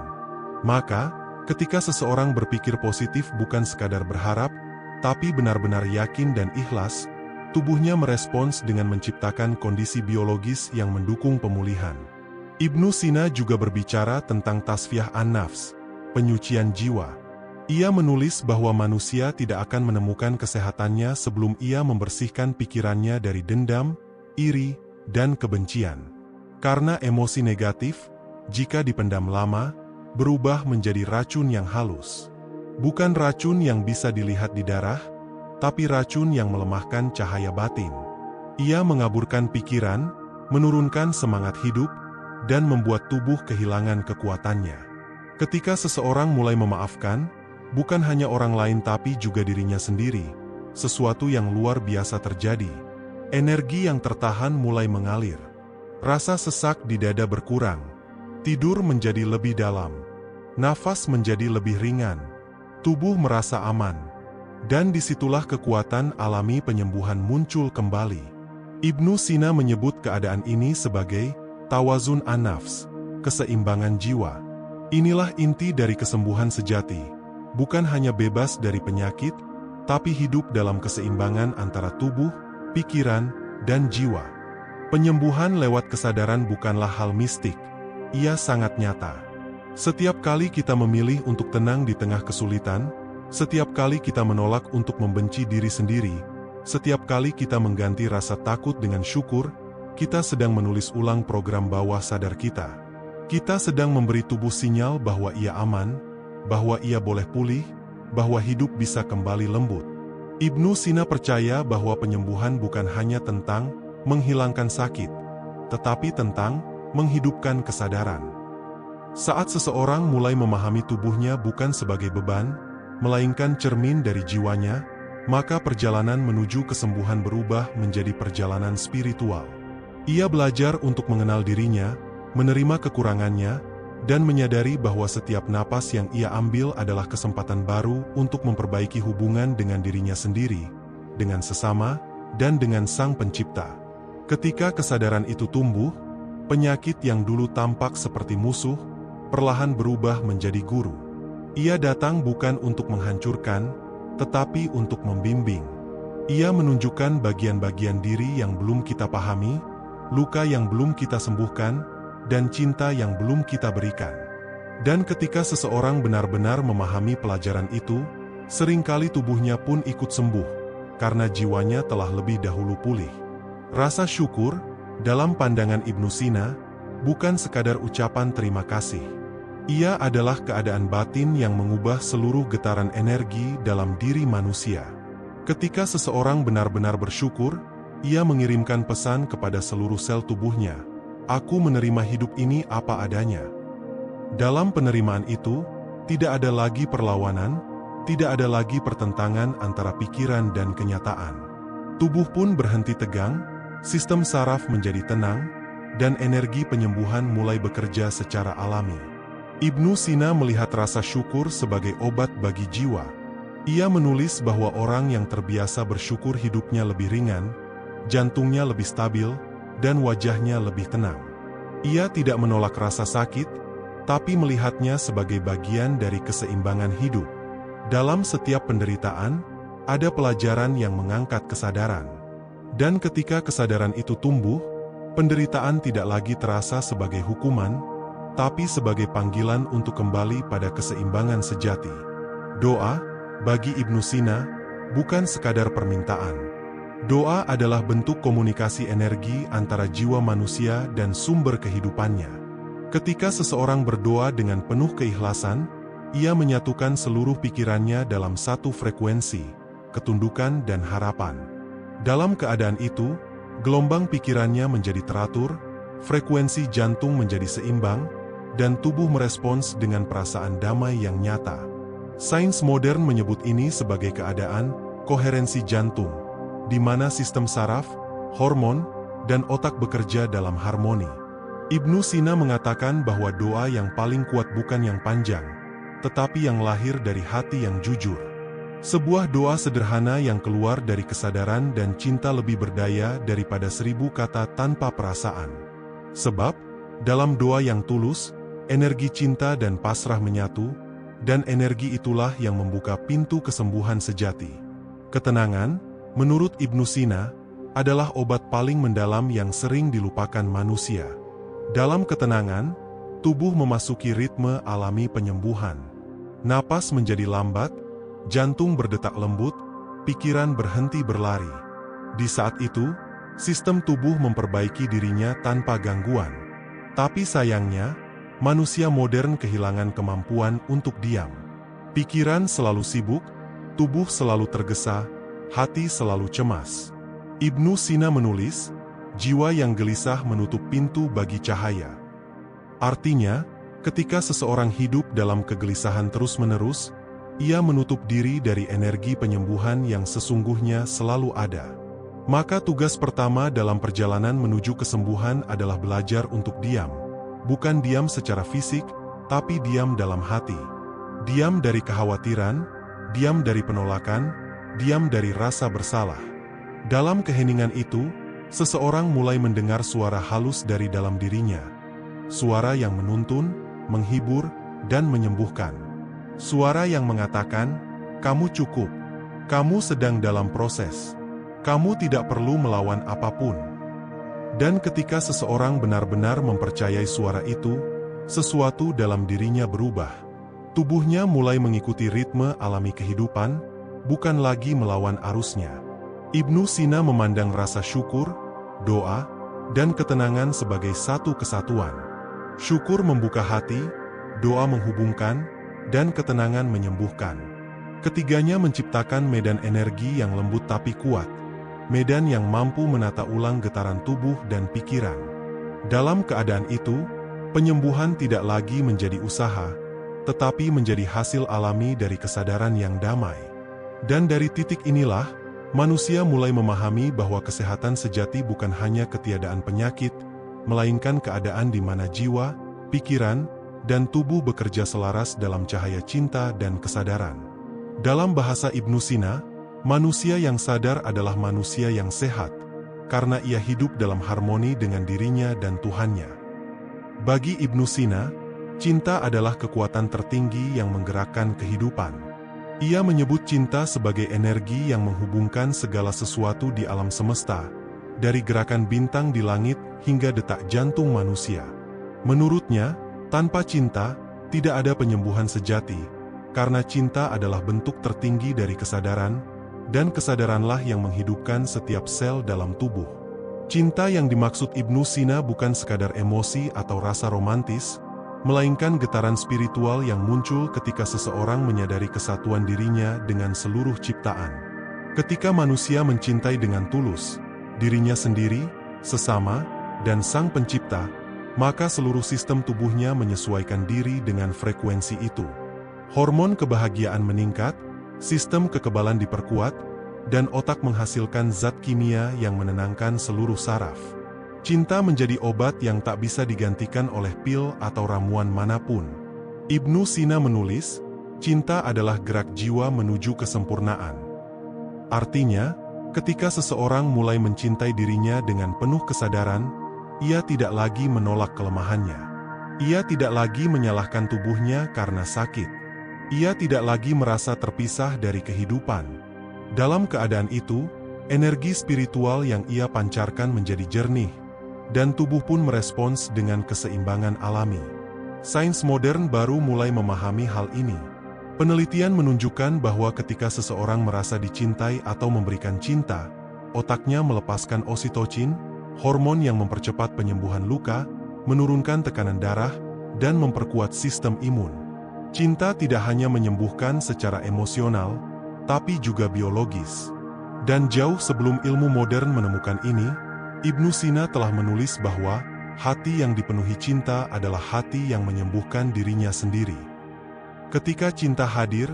Maka, ketika seseorang berpikir positif bukan sekadar berharap, tapi benar-benar yakin dan ikhlas, tubuhnya merespons dengan menciptakan kondisi biologis yang mendukung pemulihan. Ibnu Sina juga berbicara tentang tasfiyah an-nafs, penyucian jiwa. Ia menulis bahwa manusia tidak akan menemukan kesehatannya sebelum ia membersihkan pikirannya dari dendam, iri, dan kebencian. Karena emosi negatif, jika dipendam lama, berubah menjadi racun yang halus. Bukan racun yang bisa dilihat di darah, tapi racun yang melemahkan cahaya batin. Ia mengaburkan pikiran, menurunkan semangat hidup, dan membuat tubuh kehilangan kekuatannya. Ketika seseorang mulai memaafkan, bukan hanya orang lain tapi juga dirinya sendiri, sesuatu yang luar biasa terjadi. Energi yang tertahan mulai mengalir. Rasa sesak di dada berkurang. Tidur menjadi lebih dalam. Nafas menjadi lebih ringan. Tubuh merasa aman. Dan disitulah kekuatan alami penyembuhan muncul kembali. Ibnu Sina menyebut keadaan ini sebagai tawazun an-nafs, keseimbangan jiwa. Inilah inti dari kesembuhan sejati. Bukan hanya bebas dari penyakit, tapi hidup dalam keseimbangan antara tubuh, pikiran, dan jiwa. Penyembuhan lewat kesadaran bukanlah hal mistik, ia sangat nyata. Setiap kali kita memilih untuk tenang di tengah kesulitan, setiap kali kita menolak untuk membenci diri sendiri, setiap kali kita mengganti rasa takut dengan syukur, kita sedang menulis ulang program bawah sadar kita. Kita sedang memberi tubuh sinyal bahwa ia aman, bahwa ia boleh pulih, bahwa hidup bisa kembali lembut. Ibnu Sina percaya bahwa penyembuhan bukan hanya tentang menghilangkan sakit, tetapi tentang menghidupkan kesadaran. Saat seseorang mulai memahami tubuhnya bukan sebagai beban, melainkan cermin dari jiwanya, maka perjalanan menuju kesembuhan berubah menjadi perjalanan spiritual. Ia belajar untuk mengenal dirinya, menerima kekurangannya, dan menyadari bahwa setiap napas yang ia ambil adalah kesempatan baru untuk memperbaiki hubungan dengan dirinya sendiri, dengan sesama, dan dengan Sang Pencipta. Ketika kesadaran itu tumbuh, penyakit yang dulu tampak seperti musuh, perlahan berubah menjadi guru. Ia datang bukan untuk menghancurkan, tetapi untuk membimbing. Ia menunjukkan bagian-bagian diri yang belum kita pahami, luka yang belum kita sembuhkan, dan cinta yang belum kita berikan. Dan ketika seseorang benar-benar memahami pelajaran itu, seringkali tubuhnya pun ikut sembuh, karena jiwanya telah lebih dahulu pulih. Rasa syukur, dalam pandangan Ibnu Sina, bukan sekadar ucapan terima kasih. Ia adalah keadaan batin yang mengubah seluruh getaran energi dalam diri manusia. Ketika seseorang benar-benar bersyukur, ia mengirimkan pesan kepada seluruh sel tubuhnya, "Aku menerima hidup ini apa adanya." Dalam penerimaan itu, tidak ada lagi perlawanan, tidak ada lagi pertentangan antara pikiran dan kenyataan. Tubuh pun berhenti tegang, sistem saraf menjadi tenang, dan energi penyembuhan mulai bekerja secara alami. Ibnu Sina melihat rasa syukur sebagai obat bagi jiwa. Ia menulis bahwa orang yang terbiasa bersyukur hidupnya lebih ringan, jantungnya lebih stabil, dan wajahnya lebih tenang. Ia tidak menolak rasa sakit, tapi melihatnya sebagai bagian dari keseimbangan hidup. Dalam setiap penderitaan, ada pelajaran yang mengangkat kesadaran. Dan ketika kesadaran itu tumbuh, penderitaan tidak lagi terasa sebagai hukuman, tapi sebagai panggilan untuk kembali pada keseimbangan sejati. Doa, bagi Ibnu Sina, bukan sekadar permintaan. Doa adalah bentuk komunikasi energi antara jiwa manusia dan sumber kehidupannya. Ketika seseorang berdoa dengan penuh keikhlasan, ia menyatukan seluruh pikirannya dalam satu frekuensi, ketundukan dan harapan. Dalam keadaan itu, gelombang pikirannya menjadi teratur, frekuensi jantung menjadi seimbang, dan tubuh merespons dengan perasaan damai yang nyata. Sains modern menyebut ini sebagai keadaan koherensi jantung, di mana sistem saraf, hormon, dan otak bekerja dalam harmoni. Ibnu Sina mengatakan bahwa doa yang paling kuat bukan yang panjang, tetapi yang lahir dari hati yang jujur. Sebuah doa sederhana yang keluar dari kesadaran dan cinta lebih berdaya daripada 1000 kata tanpa perasaan. Sebab, dalam doa yang tulus, energi cinta dan pasrah menyatu, dan energi itulah yang membuka pintu kesembuhan sejati. Ketenangan, menurut Ibnu Sina, adalah obat paling mendalam yang sering dilupakan manusia. Dalam ketenangan, tubuh memasuki ritme alami penyembuhan. Napas menjadi lambat, jantung berdetak lembut, pikiran berhenti berlari. Di saat itu, sistem tubuh memperbaiki dirinya tanpa gangguan. Tapi sayangnya, manusia modern kehilangan kemampuan untuk diam. Pikiran selalu sibuk, tubuh selalu tergesa, hati selalu cemas. Ibnu Sina menulis, jiwa yang gelisah menutup pintu bagi cahaya. Artinya, ketika seseorang hidup dalam kegelisahan terus-menerus, ia menutup diri dari energi penyembuhan yang sesungguhnya selalu ada. Maka tugas pertama dalam perjalanan menuju kesembuhan adalah belajar untuk diam. Bukan diam secara fisik, tapi diam dalam hati. Diam dari kekhawatiran, diam dari penolakan, diam dari rasa bersalah. Dalam keheningan itu, seseorang mulai mendengar suara halus dari dalam dirinya. Suara yang menuntun, menghibur, dan menyembuhkan. Suara yang mengatakan, "Kamu cukup. Kamu sedang dalam proses. Kamu tidak perlu melawan apapun." Dan ketika seseorang benar-benar mempercayai suara itu, sesuatu dalam dirinya berubah. Tubuhnya mulai mengikuti ritme alami kehidupan, bukan lagi melawan arusnya. Ibnu Sina memandang rasa syukur, doa, dan ketenangan sebagai satu kesatuan. Syukur membuka hati, doa menghubungkan, dan ketenangan menyembuhkan. Ketiganya menciptakan medan energi yang lembut tapi kuat. Medan yang mampu menata ulang getaran tubuh dan pikiran. Dalam keadaan itu, penyembuhan tidak lagi menjadi usaha, tetapi menjadi hasil alami dari kesadaran yang damai. Dan dari titik inilah, manusia mulai memahami bahwa kesehatan sejati bukan hanya ketiadaan penyakit, melainkan keadaan di mana jiwa, pikiran, dan tubuh bekerja selaras dalam cahaya cinta dan kesadaran. Dalam bahasa Ibnu Sina, manusia yang sadar adalah manusia yang sehat, karena ia hidup dalam harmoni dengan dirinya dan Tuhannya. Bagi Ibnu Sina, cinta adalah kekuatan tertinggi yang menggerakkan kehidupan. Ia menyebut cinta sebagai energi yang menghubungkan segala sesuatu di alam semesta, dari gerakan bintang di langit hingga detak jantung manusia. Menurutnya, tanpa cinta, tidak ada penyembuhan sejati, karena cinta adalah bentuk tertinggi dari kesadaran, dan kesadaranlah yang menghidupkan setiap sel dalam tubuh. Cinta yang dimaksud Ibnu Sina bukan sekadar emosi atau rasa romantis, melainkan getaran spiritual yang muncul ketika seseorang menyadari kesatuan dirinya dengan seluruh ciptaan. Ketika manusia mencintai dengan tulus, dirinya sendiri, sesama, dan Sang Pencipta, maka seluruh sistem tubuhnya menyesuaikan diri dengan frekuensi itu. Hormon kebahagiaan meningkat, sistem kekebalan diperkuat, dan otak menghasilkan zat kimia yang menenangkan seluruh saraf. Cinta menjadi obat yang tak bisa digantikan oleh pil atau ramuan manapun. Ibnu Sina menulis, cinta adalah gerak jiwa menuju kesempurnaan. Artinya, ketika seseorang mulai mencintai dirinya dengan penuh kesadaran, ia tidak lagi menolak kelemahannya. Ia tidak lagi menyalahkan tubuhnya karena sakit. Ia tidak lagi merasa terpisah dari kehidupan. Dalam keadaan itu, energi spiritual yang ia pancarkan menjadi jernih, dan tubuh pun merespons dengan keseimbangan alami. Sains modern baru mulai memahami hal ini. Penelitian menunjukkan bahwa ketika seseorang merasa dicintai atau memberikan cinta, otaknya melepaskan oksitosin, hormon yang mempercepat penyembuhan luka, menurunkan tekanan darah, dan memperkuat sistem imun. Cinta tidak hanya menyembuhkan secara emosional, tapi juga biologis. Dan jauh sebelum ilmu modern menemukan ini, Ibnu Sina telah menulis bahwa hati yang dipenuhi cinta adalah hati yang menyembuhkan dirinya sendiri. Ketika cinta hadir,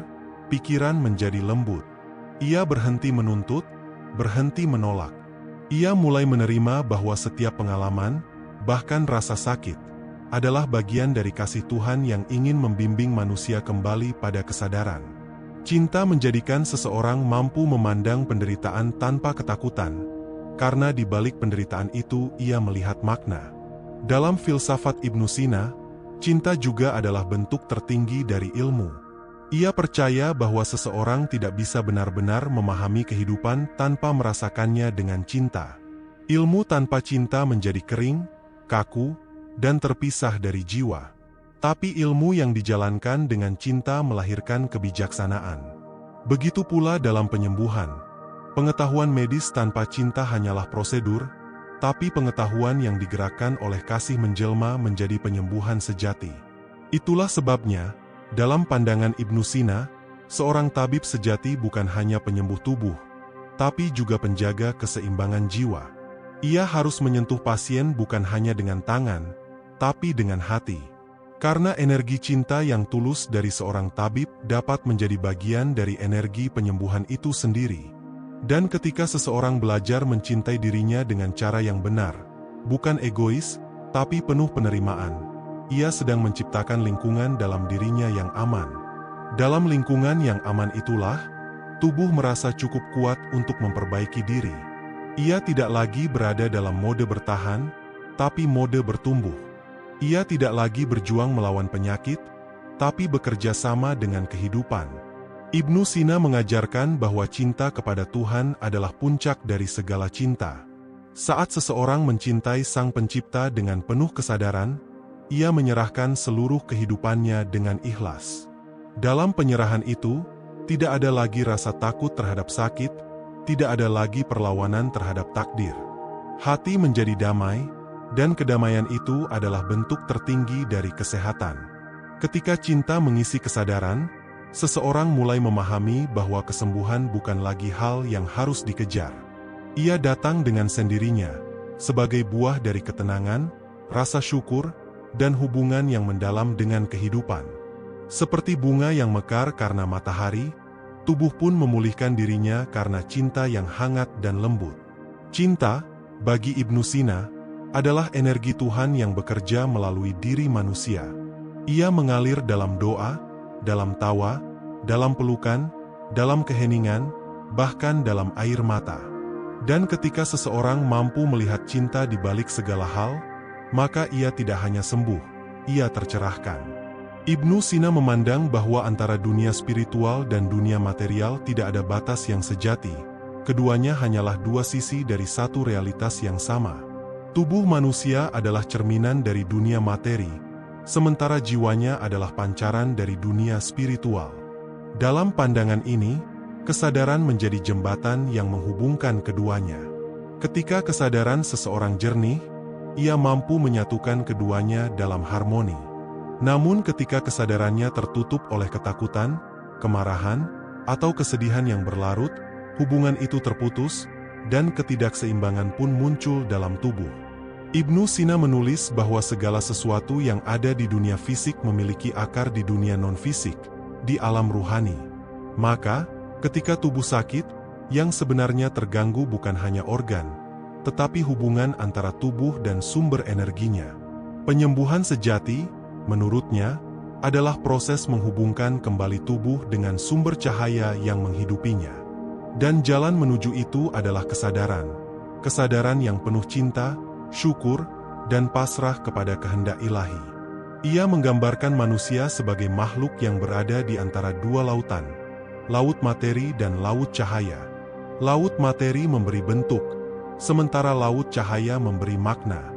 pikiran menjadi lembut. Ia berhenti menuntut, berhenti menolak. Ia mulai menerima bahwa setiap pengalaman, bahkan rasa sakit, adalah bagian dari kasih Tuhan yang ingin membimbing manusia kembali pada kesadaran. Cinta menjadikan seseorang mampu memandang penderitaan tanpa ketakutan, karena di balik penderitaan itu ia melihat makna. Dalam filsafat Ibnu Sina, cinta juga adalah bentuk tertinggi dari ilmu. Ia percaya bahwa seseorang tidak bisa benar-benar memahami kehidupan tanpa merasakannya dengan cinta. Ilmu tanpa cinta menjadi kering, kaku, dan terpisah dari jiwa. Tapi ilmu yang dijalankan dengan cinta melahirkan kebijaksanaan. Begitu pula dalam penyembuhan. Pengetahuan medis tanpa cinta hanyalah prosedur, tapi pengetahuan yang digerakkan oleh kasih menjelma menjadi penyembuhan sejati. Itulah sebabnya, dalam pandangan Ibnu Sina, seorang tabib sejati bukan hanya penyembuh tubuh, tapi juga penjaga keseimbangan jiwa. Ia harus menyentuh pasien bukan hanya dengan tangan, tapi dengan hati. Karena energi cinta yang tulus dari seorang tabib dapat menjadi bagian dari energi penyembuhan itu sendiri. Dan ketika seseorang belajar mencintai dirinya dengan cara yang benar, bukan egois, tapi penuh penerimaan, ia sedang menciptakan lingkungan dalam dirinya yang aman. Dalam lingkungan yang aman itulah, tubuh merasa cukup kuat untuk memperbaiki diri. Ia tidak lagi berada dalam mode bertahan, tapi mode bertumbuh. Ia tidak lagi berjuang melawan penyakit, tapi bekerja sama dengan kehidupan. Ibnu Sina mengajarkan bahwa cinta kepada Tuhan adalah puncak dari segala cinta. Saat seseorang mencintai Sang Pencipta dengan penuh kesadaran, ia menyerahkan seluruh kehidupannya dengan ikhlas. Dalam penyerahan itu, tidak ada lagi rasa takut terhadap sakit, tidak ada lagi perlawanan terhadap takdir. Hati menjadi damai, dan kedamaian itu adalah bentuk tertinggi dari kesehatan. Ketika cinta mengisi kesadaran, seseorang mulai memahami bahwa kesembuhan bukan lagi hal yang harus dikejar. Ia datang dengan sendirinya, sebagai buah dari ketenangan, rasa syukur, dan hubungan yang mendalam dengan kehidupan. Seperti bunga yang mekar karena matahari, tubuh pun memulihkan dirinya karena cinta yang hangat dan lembut. Cinta, bagi Ibnu Sina, adalah energi Tuhan yang bekerja melalui diri manusia. Ia mengalir dalam doa, dalam tawa, dalam pelukan, dalam keheningan, bahkan dalam air mata. Dan ketika seseorang mampu melihat cinta di balik segala hal, maka ia tidak hanya sembuh, ia tercerahkan. Ibnu Sina memandang bahwa antara dunia spiritual dan dunia material tidak ada batas yang sejati. Keduanya hanyalah dua sisi dari satu realitas yang sama. Tubuh manusia adalah cerminan dari dunia materi, sementara jiwanya adalah pancaran dari dunia spiritual. Dalam pandangan ini, kesadaran menjadi jembatan yang menghubungkan keduanya. Ketika kesadaran seseorang jernih, ia mampu menyatukan keduanya dalam harmoni. Namun ketika kesadarannya tertutup oleh ketakutan, kemarahan, atau kesedihan yang berlarut, hubungan itu terputus, dan ketidakseimbangan pun muncul dalam tubuh. Ibnu Sina menulis bahwa segala sesuatu yang ada di dunia fisik memiliki akar di dunia non-fisik, di alam ruhani. Maka, ketika tubuh sakit, yang sebenarnya terganggu bukan hanya organ, tetapi hubungan antara tubuh dan sumber energinya. Penyembuhan sejati, menurutnya, adalah proses menghubungkan kembali tubuh dengan sumber cahaya yang menghidupinya. Dan jalan menuju itu adalah kesadaran. Kesadaran yang penuh cinta, syukur, dan pasrah kepada kehendak ilahi. Ia menggambarkan manusia sebagai makhluk yang berada di antara dua lautan, laut materi dan laut cahaya. Laut materi memberi bentuk, sementara laut cahaya memberi makna.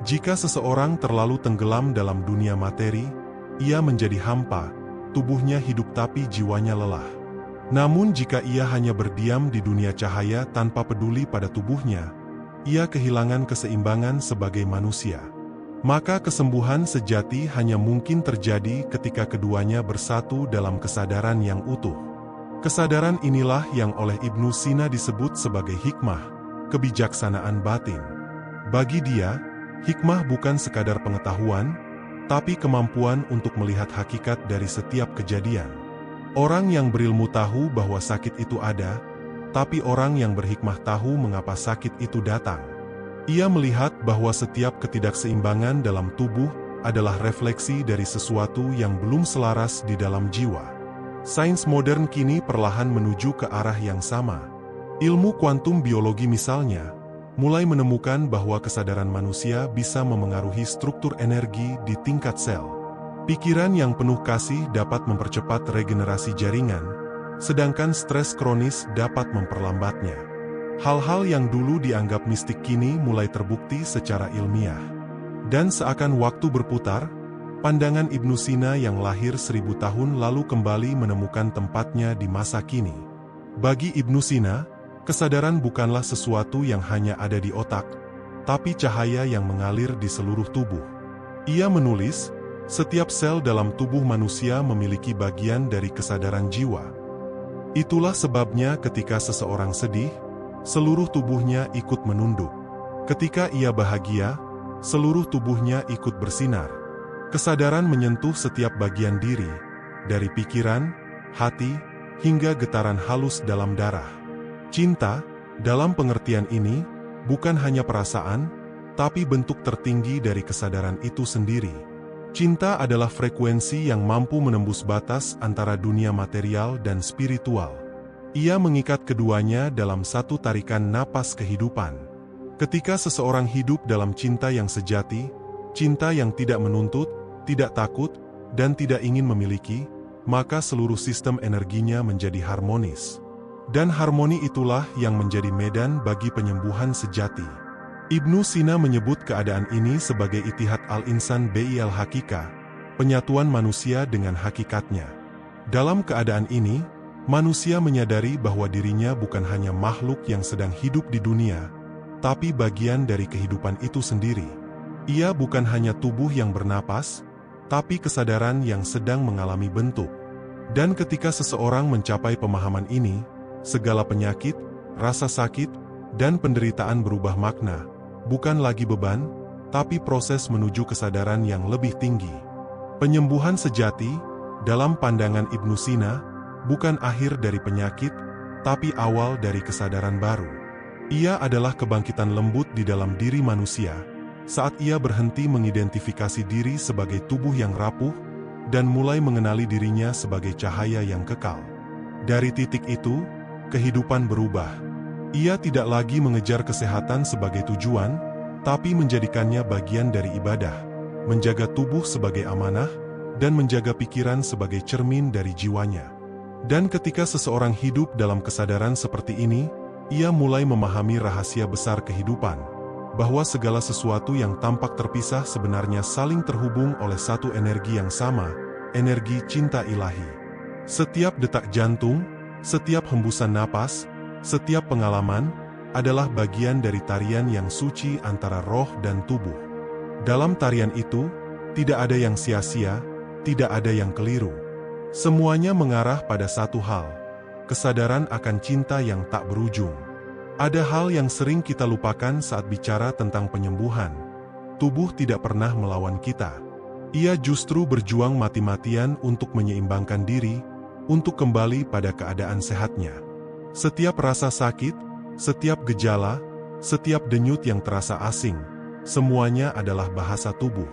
Jika seseorang terlalu tenggelam dalam dunia materi, ia menjadi hampa, tubuhnya hidup tapi jiwanya lelah. Namun jika ia hanya berdiam di dunia cahaya tanpa peduli pada tubuhnya, ia kehilangan keseimbangan sebagai manusia. Maka kesembuhan sejati hanya mungkin terjadi ketika keduanya bersatu dalam kesadaran yang utuh. Kesadaran inilah yang oleh Ibnu Sina disebut sebagai hikmah, kebijaksanaan batin. Bagi dia, hikmah bukan sekadar pengetahuan, tapi kemampuan untuk melihat hakikat dari setiap kejadian. Orang yang berilmu tahu bahwa sakit itu ada, tapi orang yang berhikmah tahu mengapa sakit itu datang. Ia melihat bahwa setiap ketidakseimbangan dalam tubuh adalah refleksi dari sesuatu yang belum selaras di dalam jiwa. Sains modern kini perlahan menuju ke arah yang sama. Ilmu kuantum biologi misalnya, mulai menemukan bahwa kesadaran manusia bisa memengaruhi struktur energi di tingkat sel. Pikiran yang penuh kasih dapat mempercepat regenerasi jaringan, sedangkan stres kronis dapat memperlambatnya. Hal-hal yang dulu dianggap mistik kini mulai terbukti secara ilmiah. Dan seakan waktu berputar, pandangan Ibnu Sina yang lahir 1000 tahun lalu kembali menemukan tempatnya di masa kini. Bagi Ibnu Sina, kesadaran bukanlah sesuatu yang hanya ada di otak, tapi cahaya yang mengalir di seluruh tubuh. Ia menulis, setiap sel dalam tubuh manusia memiliki bagian dari kesadaran jiwa. Itulah sebabnya ketika seseorang sedih, seluruh tubuhnya ikut menunduk. Ketika ia bahagia, seluruh tubuhnya ikut bersinar. Kesadaran menyentuh setiap bagian diri, dari pikiran, hati, hingga getaran halus dalam darah. Cinta, dalam pengertian ini, bukan hanya perasaan, tapi bentuk tertinggi dari kesadaran itu sendiri. Cinta adalah frekuensi yang mampu menembus batas antara dunia material dan spiritual. Ia mengikat keduanya dalam satu tarikan napas kehidupan. Ketika seseorang hidup dalam cinta yang sejati, cinta yang tidak menuntut, tidak takut, dan tidak ingin memiliki, maka seluruh sistem energinya menjadi harmonis. Dan harmoni itulah yang menjadi medan bagi penyembuhan sejati. Ibnu Sina menyebut keadaan ini sebagai itihad al-insan bil hakika, penyatuan manusia dengan hakikatnya. Dalam keadaan ini, manusia menyadari bahwa dirinya bukan hanya makhluk yang sedang hidup di dunia, tapi bagian dari kehidupan itu sendiri. Ia bukan hanya tubuh yang bernapas, tapi kesadaran yang sedang mengalami bentuk. Dan ketika seseorang mencapai pemahaman ini, segala penyakit, rasa sakit, dan penderitaan berubah makna, bukan lagi beban, tapi proses menuju kesadaran yang lebih tinggi. Penyembuhan sejati, dalam pandangan Ibnu Sina, bukan akhir dari penyakit, tapi awal dari kesadaran baru. Ia adalah kebangkitan lembut di dalam diri manusia, saat ia berhenti mengidentifikasi diri sebagai tubuh yang rapuh, dan mulai mengenali dirinya sebagai cahaya yang kekal. Dari titik itu, kehidupan berubah. Ia tidak lagi mengejar kesehatan sebagai tujuan, tapi menjadikannya bagian dari ibadah, menjaga tubuh sebagai amanah, dan menjaga pikiran sebagai cermin dari jiwanya. Dan ketika seseorang hidup dalam kesadaran seperti ini, ia mulai memahami rahasia besar kehidupan, bahwa segala sesuatu yang tampak terpisah sebenarnya saling terhubung oleh satu energi yang sama, energi cinta ilahi. Setiap detak jantung, setiap hembusan napas, setiap pengalaman, adalah bagian dari tarian yang suci antara roh dan tubuh. Dalam tarian itu, tidak ada yang sia-sia, tidak ada yang keliru. Semuanya mengarah pada satu hal, kesadaran akan cinta yang tak berujung. Ada hal yang sering kita lupakan saat bicara tentang penyembuhan. Tubuh tidak pernah melawan kita. Ia justru berjuang mati-matian untuk menyeimbangkan diri, untuk kembali pada keadaan sehatnya. Setiap rasa sakit, setiap gejala, setiap denyut yang terasa asing, semuanya adalah bahasa tubuh.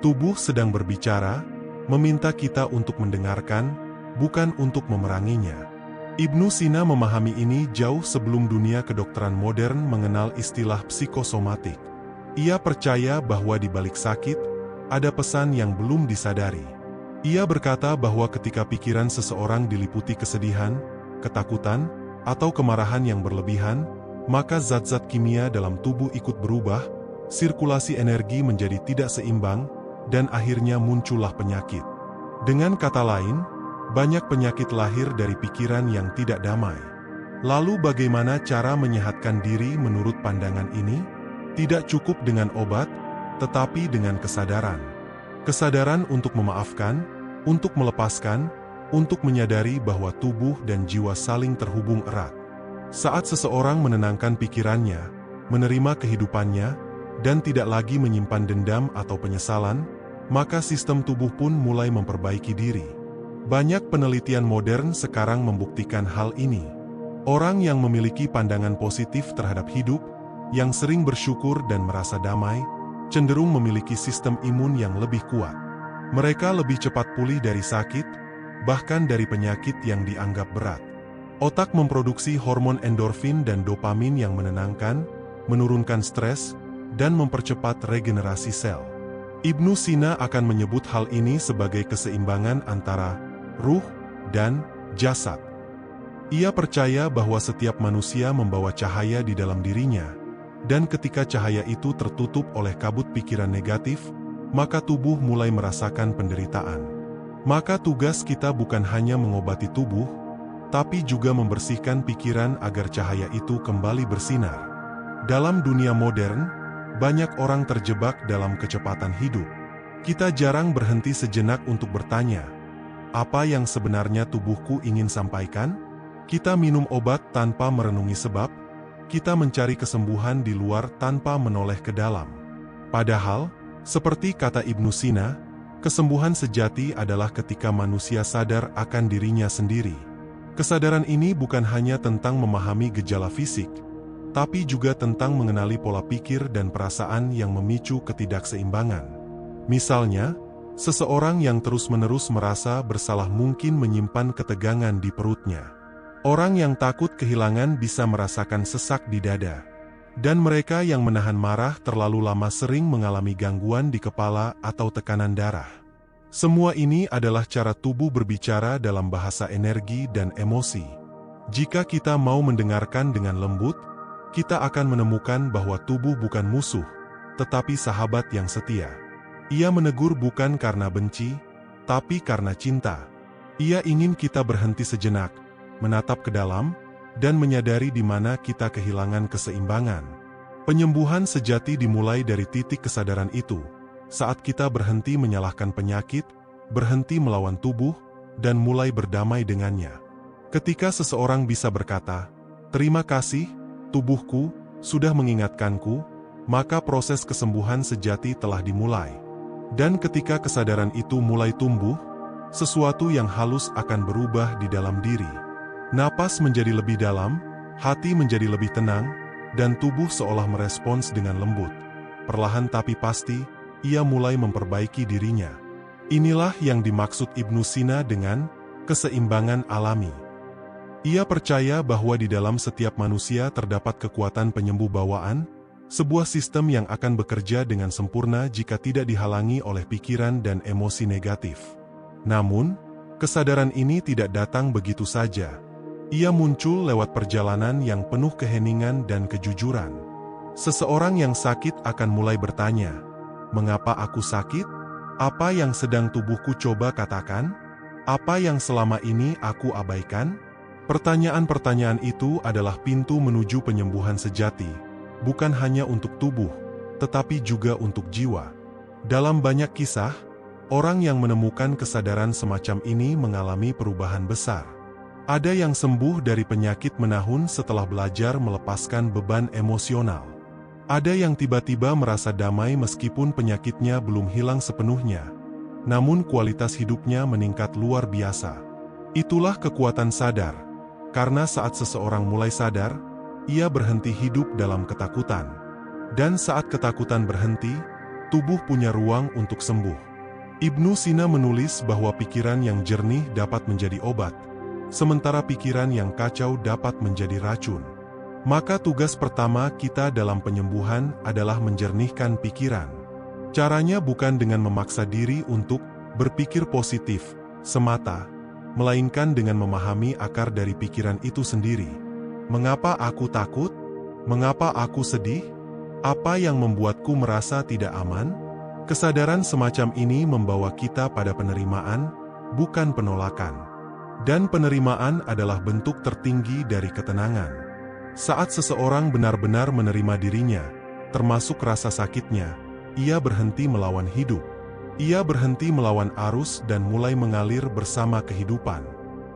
Tubuh sedang berbicara, meminta kita untuk mendengarkan, bukan untuk memeranginya. Ibnu Sina memahami ini jauh sebelum dunia kedokteran modern mengenal istilah psikosomatik. Ia percaya bahwa di balik sakit, ada pesan yang belum disadari. Ia berkata bahwa ketika pikiran seseorang diliputi kesedihan, ketakutan, atau kemarahan yang berlebihan, maka zat-zat kimia dalam tubuh ikut berubah, sirkulasi energi menjadi tidak seimbang, dan akhirnya muncullah penyakit. Dengan kata lain, banyak penyakit lahir dari pikiran yang tidak damai. Lalu bagaimana cara menyehatkan diri menurut pandangan ini? Tidak cukup dengan obat, tetapi dengan kesadaran. Kesadaran untuk memaafkan, untuk melepaskan, untuk menyadari bahwa tubuh dan jiwa saling terhubung erat. Saat seseorang menenangkan pikirannya, menerima kehidupannya, dan tidak lagi menyimpan dendam atau penyesalan, maka sistem tubuh pun mulai memperbaiki diri. Banyak penelitian modern sekarang membuktikan hal ini. Orang yang memiliki pandangan positif terhadap hidup, yang sering bersyukur dan merasa damai, cenderung memiliki sistem imun yang lebih kuat. Mereka lebih cepat pulih dari sakit, bahkan dari penyakit yang dianggap berat. Otak memproduksi hormon endorfin dan dopamin yang menenangkan, menurunkan stres, dan mempercepat regenerasi sel. Ibnu Sina akan menyebut hal ini sebagai keseimbangan antara ruh dan jasad. Ia percaya bahwa setiap manusia membawa cahaya di dalam dirinya, dan ketika cahaya itu tertutup oleh kabut pikiran negatif, maka tubuh mulai merasakan penderitaan. Maka tugas kita bukan hanya mengobati tubuh, tapi juga membersihkan pikiran agar cahaya itu kembali bersinar. Dalam dunia modern, banyak orang terjebak dalam kecepatan hidup. Kita jarang berhenti sejenak untuk bertanya, apa yang sebenarnya tubuhku ingin sampaikan? Kita minum obat tanpa merenungi sebab, kita mencari kesembuhan di luar tanpa menoleh ke dalam. Padahal, seperti kata Ibnu Sina, kesembuhan sejati adalah ketika manusia sadar akan dirinya sendiri. Kesadaran ini bukan hanya tentang memahami gejala fisik, tapi juga tentang mengenali pola pikir dan perasaan yang memicu ketidakseimbangan. Misalnya, seseorang yang terus-menerus merasa bersalah mungkin menyimpan ketegangan di perutnya. Orang yang takut kehilangan bisa merasakan sesak di dada. Dan mereka yang menahan marah terlalu lama sering mengalami gangguan di kepala atau tekanan darah. Semua ini adalah cara tubuh berbicara dalam bahasa energi dan emosi. Jika kita mau mendengarkan dengan lembut, kita akan menemukan bahwa tubuh bukan musuh, tetapi sahabat yang setia. Ia menegur bukan karena benci, tapi karena cinta. Ia ingin kita berhenti sejenak, menatap ke dalam, dan menyadari di mana kita kehilangan keseimbangan. Penyembuhan sejati dimulai dari titik kesadaran itu, saat kita berhenti menyalahkan penyakit, berhenti melawan tubuh, dan mulai berdamai dengannya. Ketika seseorang bisa berkata, "Terima kasih, tubuhku, sudah mengingatkanku," maka proses kesembuhan sejati telah dimulai. Dan ketika kesadaran itu mulai tumbuh, sesuatu yang halus akan berubah di dalam diri. Napas menjadi lebih dalam, hati menjadi lebih tenang, dan tubuh seolah merespons dengan lembut. Perlahan tapi pasti, ia mulai memperbaiki dirinya. Inilah yang dimaksud Ibnu Sina dengan keseimbangan alami. Ia percaya bahwa di dalam setiap manusia terdapat kekuatan penyembuh bawaan, sebuah sistem yang akan bekerja dengan sempurna jika tidak dihalangi oleh pikiran dan emosi negatif. Namun, kesadaran ini tidak datang begitu saja. Ia muncul lewat perjalanan yang penuh keheningan dan kejujuran. Seseorang yang sakit akan mulai bertanya, "Mengapa aku sakit? Apa yang sedang tubuhku coba katakan? Apa yang selama ini aku abaikan?" Pertanyaan-pertanyaan itu adalah pintu menuju penyembuhan sejati, bukan hanya untuk tubuh, tetapi juga untuk jiwa. Dalam banyak kisah, orang yang menemukan kesadaran semacam ini mengalami perubahan besar. Ada yang sembuh dari penyakit menahun setelah belajar melepaskan beban emosional. Ada yang tiba-tiba merasa damai meskipun penyakitnya belum hilang sepenuhnya, namun kualitas hidupnya meningkat luar biasa. Itulah kekuatan sadar, karena saat seseorang mulai sadar, ia berhenti hidup dalam ketakutan. Dan saat ketakutan berhenti, tubuh punya ruang untuk sembuh. Ibnu Sina menulis bahwa pikiran yang jernih dapat menjadi obat, sementara pikiran yang kacau dapat menjadi racun. Maka tugas pertama kita dalam penyembuhan adalah menjernihkan pikiran. Caranya bukan dengan memaksa diri untuk berpikir positif semata, melainkan dengan memahami akar dari pikiran itu sendiri. Mengapa aku takut? Mengapa aku sedih? Apa yang membuatku merasa tidak aman? Kesadaran semacam ini membawa kita pada penerimaan, bukan penolakan. Dan penerimaan adalah bentuk tertinggi dari ketenangan. Saat seseorang benar-benar menerima dirinya, termasuk rasa sakitnya, ia berhenti melawan hidup. Ia berhenti melawan arus dan mulai mengalir bersama kehidupan.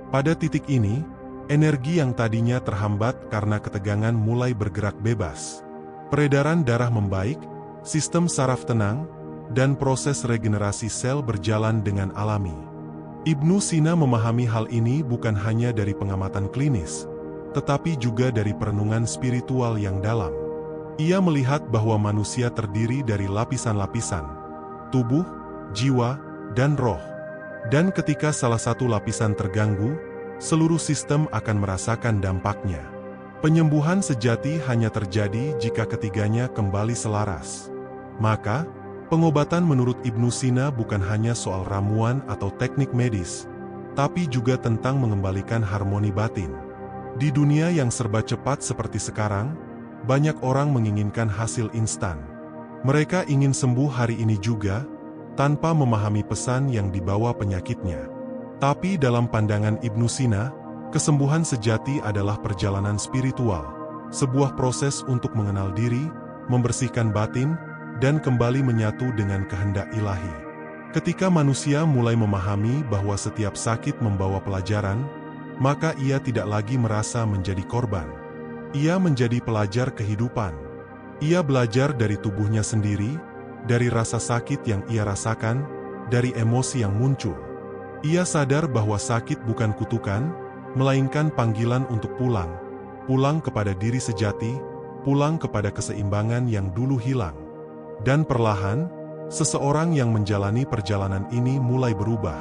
Pada titik ini, energi yang tadinya terhambat karena ketegangan mulai bergerak bebas. Peredaran darah membaik, sistem saraf tenang, dan proses regenerasi sel berjalan dengan alami. Ibnu Sina memahami hal ini bukan hanya dari pengamatan klinis, tetapi juga dari perenungan spiritual yang dalam. Ia melihat bahwa manusia terdiri dari lapisan-lapisan, tubuh, jiwa, dan roh. Dan ketika salah satu lapisan terganggu, seluruh sistem akan merasakan dampaknya. Penyembuhan sejati hanya terjadi jika ketiganya kembali selaras. Maka, pengobatan menurut Ibnu Sina bukan hanya soal ramuan atau teknik medis, tapi juga tentang mengembalikan harmoni batin. Di dunia yang serba cepat seperti sekarang, banyak orang menginginkan hasil instan. Mereka ingin sembuh hari ini juga, tanpa memahami pesan yang dibawa penyakitnya. Tapi dalam pandangan Ibnu Sina, kesembuhan sejati adalah perjalanan spiritual, sebuah proses untuk mengenal diri, membersihkan batin, dan kembali menyatu dengan kehendak ilahi. Ketika manusia mulai memahami bahwa setiap sakit membawa pelajaran, maka ia tidak lagi merasa menjadi korban. Ia menjadi pelajar kehidupan. Ia belajar dari tubuhnya sendiri, dari rasa sakit yang ia rasakan, dari emosi yang muncul. Ia sadar bahwa sakit bukan kutukan, melainkan panggilan untuk pulang. Pulang kepada diri sejati, pulang kepada keseimbangan yang dulu hilang. Dan perlahan, seseorang yang menjalani perjalanan ini mulai berubah.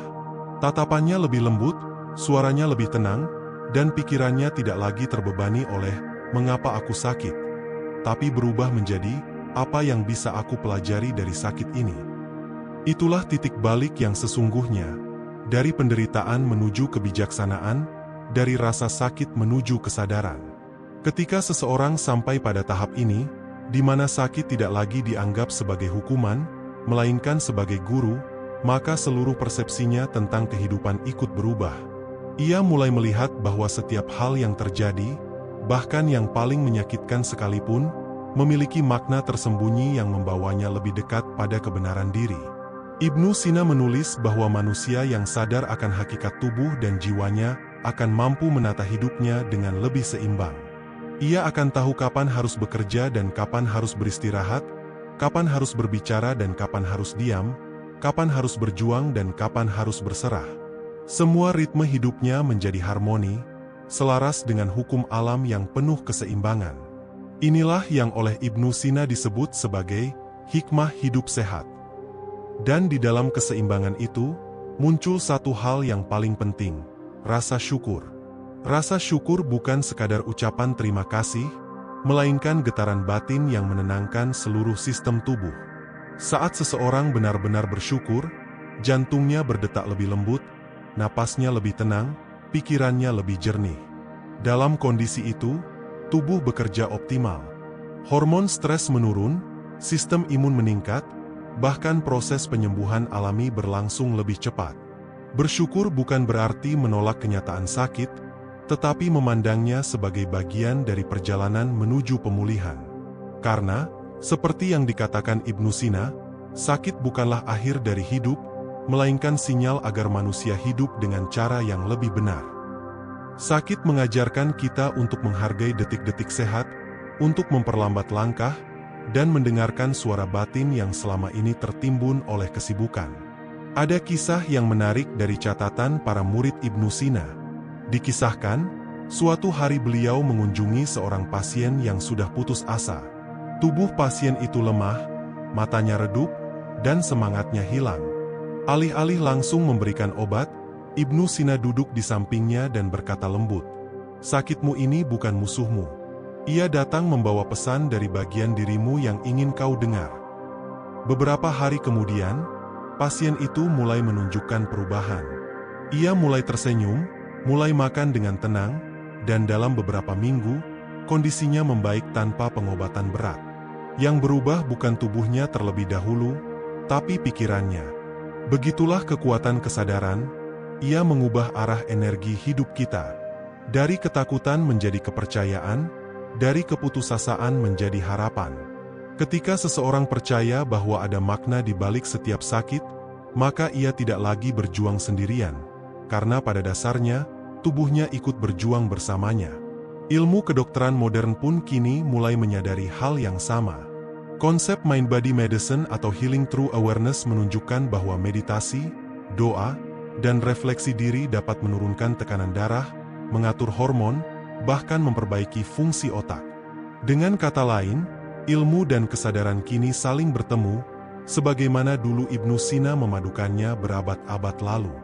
Tatapannya lebih lembut, suaranya lebih tenang, dan pikirannya tidak lagi terbebani oleh "mengapa aku sakit?", tapi berubah menjadi "apa yang bisa aku pelajari dari sakit ini?". Itulah titik balik yang sesungguhnya, dari penderitaan menuju kebijaksanaan, dari rasa sakit menuju kesadaran. Ketika seseorang sampai pada tahap ini, di mana sakit tidak lagi dianggap sebagai hukuman, melainkan sebagai guru, maka seluruh persepsinya tentang kehidupan ikut berubah. Ia mulai melihat bahwa setiap hal yang terjadi, bahkan yang paling menyakitkan sekalipun, memiliki makna tersembunyi yang membawanya lebih dekat pada kebenaran diri. Ibnu Sina menulis bahwa manusia yang sadar akan hakikat tubuh dan jiwanya akan mampu menata hidupnya dengan lebih seimbang. Ia akan tahu kapan harus bekerja dan kapan harus beristirahat, kapan harus berbicara dan kapan harus diam, kapan harus berjuang dan kapan harus berserah. Semua ritme hidupnya menjadi harmoni, selaras dengan hukum alam yang penuh keseimbangan. Inilah yang oleh Ibnu Sina disebut sebagai hikmah hidup sehat. Dan di dalam keseimbangan itu, muncul satu hal yang paling penting, rasa syukur. Rasa syukur bukan sekadar ucapan terima kasih, melainkan getaran batin yang menenangkan seluruh sistem tubuh. Saat seseorang benar-benar bersyukur, jantungnya berdetak lebih lembut, napasnya lebih tenang, pikirannya lebih jernih. Dalam kondisi itu, tubuh bekerja optimal. Hormon stres menurun, sistem imun meningkat, bahkan proses penyembuhan alami berlangsung lebih cepat. Bersyukur bukan berarti menolak kenyataan sakit, tetapi memandangnya sebagai bagian dari perjalanan menuju pemulihan. Karena, seperti yang dikatakan Ibnu Sina, sakit bukanlah akhir dari hidup, melainkan sinyal agar manusia hidup dengan cara yang lebih benar. Sakit mengajarkan kita untuk menghargai detik-detik sehat, untuk memperlambat langkah, dan mendengarkan suara batin yang selama ini tertimbun oleh kesibukan. Ada kisah yang menarik dari catatan para murid Ibnu Sina. Dikisahkan, suatu hari beliau mengunjungi seorang pasien yang sudah putus asa. Tubuh pasien itu lemah, matanya redup, dan semangatnya hilang. Alih-alih langsung memberikan obat, Ibnu Sina duduk di sampingnya dan berkata lembut, "Sakitmu ini bukan musuhmu. Ia datang membawa pesan dari bagian dirimu yang ingin kau dengar." Beberapa hari kemudian, pasien itu mulai menunjukkan perubahan. Ia mulai tersenyum, mulai makan dengan tenang, dan dalam beberapa minggu, kondisinya membaik tanpa pengobatan berat. Yang berubah bukan tubuhnya terlebih dahulu, tapi pikirannya. Begitulah kekuatan kesadaran, ia mengubah arah energi hidup kita. Dari ketakutan menjadi kepercayaan, dari keputusasaan menjadi harapan. Ketika seseorang percaya bahwa ada makna di balik setiap sakit, maka ia tidak lagi berjuang sendirian, karena pada dasarnya, tubuhnya ikut berjuang bersamanya. Ilmu kedokteran modern pun kini mulai menyadari hal yang sama. Konsep mind-body medicine atau healing through awareness menunjukkan bahwa meditasi, doa, dan refleksi diri dapat menurunkan tekanan darah, mengatur hormon, bahkan memperbaiki fungsi otak. Dengan kata lain, ilmu dan kesadaran kini saling bertemu, sebagaimana dulu Ibnu Sina memadukannya berabad-abad lalu.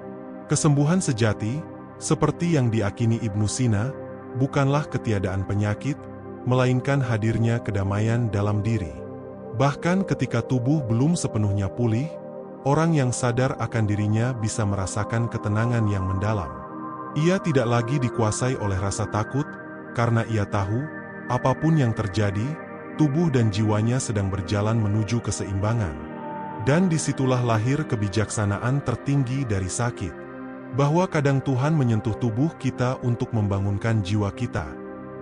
Kesembuhan sejati, seperti yang diakini Ibnu Sina, bukanlah ketiadaan penyakit, melainkan hadirnya kedamaian dalam diri. Bahkan ketika tubuh belum sepenuhnya pulih, orang yang sadar akan dirinya bisa merasakan ketenangan yang mendalam. Ia tidak lagi dikuasai oleh rasa takut, karena ia tahu, apapun yang terjadi, tubuh dan jiwanya sedang berjalan menuju keseimbangan. Dan disitulah lahir kebijaksanaan tertinggi dari sakit. Bahwa kadang Tuhan menyentuh tubuh kita untuk membangunkan jiwa kita.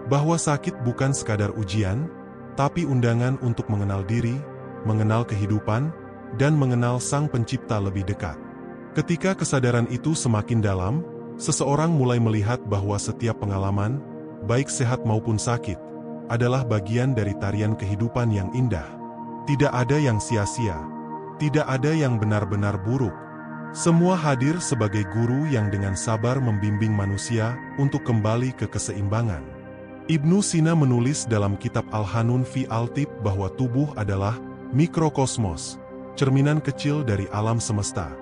Bahwa sakit bukan sekadar ujian, tapi undangan untuk mengenal diri, mengenal kehidupan, dan mengenal Sang Pencipta lebih dekat. Ketika kesadaran itu semakin dalam, seseorang mulai melihat bahwa setiap pengalaman, baik sehat maupun sakit, adalah bagian dari tarian kehidupan yang indah. Tidak ada yang sia-sia, tidak ada yang benar-benar buruk. Semua hadir sebagai guru yang dengan sabar membimbing manusia untuk kembali ke keseimbangan. Ibnu Sina menulis dalam kitab Al-Hanun fi Al-Tib bahwa tubuh adalah mikrokosmos, cerminan kecil dari alam semesta.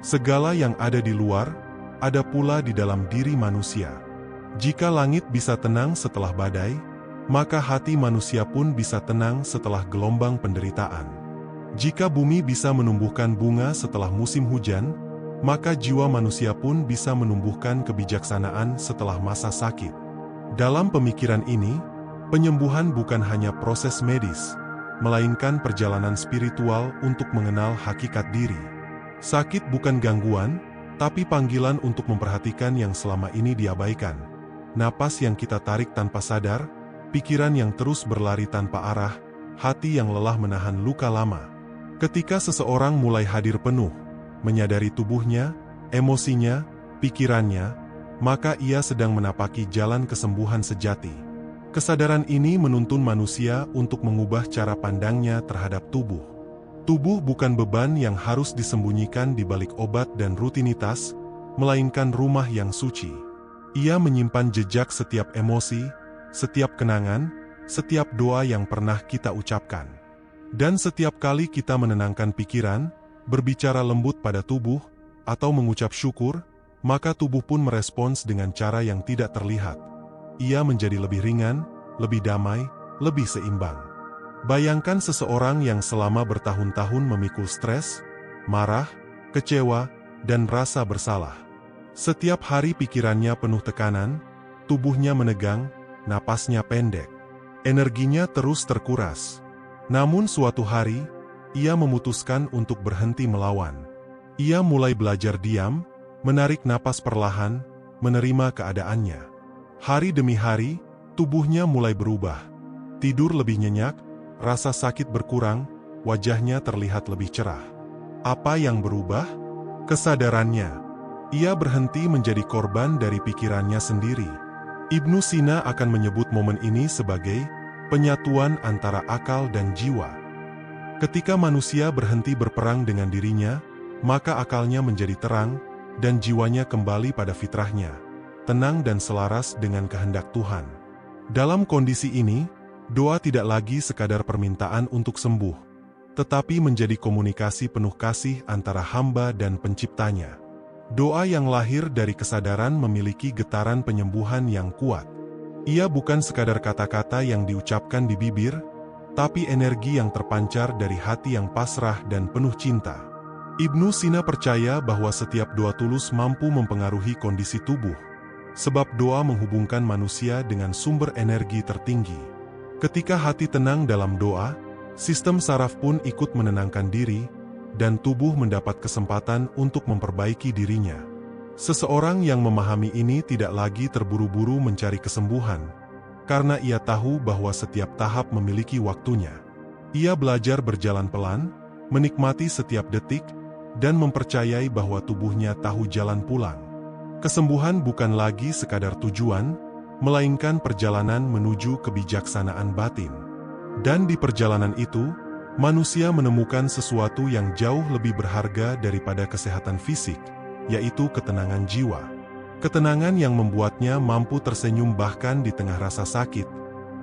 Segala yang ada di luar, ada pula di dalam diri manusia. Jika langit bisa tenang setelah badai, maka hati manusia pun bisa tenang setelah gelombang penderitaan. Jika bumi bisa menumbuhkan bunga setelah musim hujan, maka jiwa manusia pun bisa menumbuhkan kebijaksanaan setelah masa sakit. Dalam pemikiran ini, penyembuhan bukan hanya proses medis, melainkan perjalanan spiritual untuk mengenal hakikat diri. Sakit bukan gangguan, tapi panggilan untuk memperhatikan yang selama ini diabaikan. Napas yang kita tarik tanpa sadar, pikiran yang terus berlari tanpa arah, hati yang lelah menahan luka lama. Ketika seseorang mulai hadir penuh, menyadari tubuhnya, emosinya, pikirannya, maka ia sedang menapaki jalan kesembuhan sejati. Kesadaran ini menuntun manusia untuk mengubah cara pandangnya terhadap tubuh. Tubuh bukan beban yang harus disembunyikan di balik obat dan rutinitas, melainkan rumah yang suci. Ia menyimpan jejak setiap emosi, setiap kenangan, setiap doa yang pernah kita ucapkan. Dan setiap kali kita menenangkan pikiran, berbicara lembut pada tubuh, atau mengucap syukur, maka tubuh pun merespons dengan cara yang tidak terlihat. Ia menjadi lebih ringan, lebih damai, lebih seimbang. Bayangkan seseorang yang selama bertahun-tahun memikul stres, marah, kecewa, dan rasa bersalah. Setiap hari pikirannya penuh tekanan, tubuhnya menegang, napasnya pendek. Energinya terus terkuras. Namun suatu hari, ia memutuskan untuk berhenti melawan. Ia mulai belajar diam, menarik napas perlahan, menerima keadaannya. Hari demi hari, tubuhnya mulai berubah. Tidur lebih nyenyak, rasa sakit berkurang, wajahnya terlihat lebih cerah. Apa yang berubah? Kesadarannya. Ia berhenti menjadi korban dari pikirannya sendiri. Ibnu Sina akan menyebut momen ini sebagai penyatuan antara akal dan jiwa. Ketika manusia berhenti berperang dengan dirinya, maka akalnya menjadi terang, dan jiwanya kembali pada fitrahnya, tenang dan selaras dengan kehendak Tuhan. Dalam kondisi ini, doa tidak lagi sekadar permintaan untuk sembuh, tetapi menjadi komunikasi penuh kasih antara hamba dan penciptanya. Doa yang lahir dari kesadaran memiliki getaran penyembuhan yang kuat. Ia bukan sekadar kata-kata yang diucapkan di bibir, tapi energi yang terpancar dari hati yang pasrah dan penuh cinta. Ibnu Sina percaya bahwa setiap doa tulus mampu mempengaruhi kondisi tubuh, sebab doa menghubungkan manusia dengan sumber energi tertinggi. Ketika hati tenang dalam doa, sistem saraf pun ikut menenangkan diri, dan tubuh mendapat kesempatan untuk memperbaiki dirinya. Seseorang yang memahami ini tidak lagi terburu-buru mencari kesembuhan, karena ia tahu bahwa setiap tahap memiliki waktunya. Ia belajar berjalan pelan, menikmati setiap detik, dan mempercayai bahwa tubuhnya tahu jalan pulang. Kesembuhan bukan lagi sekadar tujuan, melainkan perjalanan menuju kebijaksanaan batin. Dan di perjalanan itu, manusia menemukan sesuatu yang jauh lebih berharga daripada kesehatan fisik, yaitu ketenangan jiwa. Ketenangan yang membuatnya mampu tersenyum bahkan di tengah rasa sakit,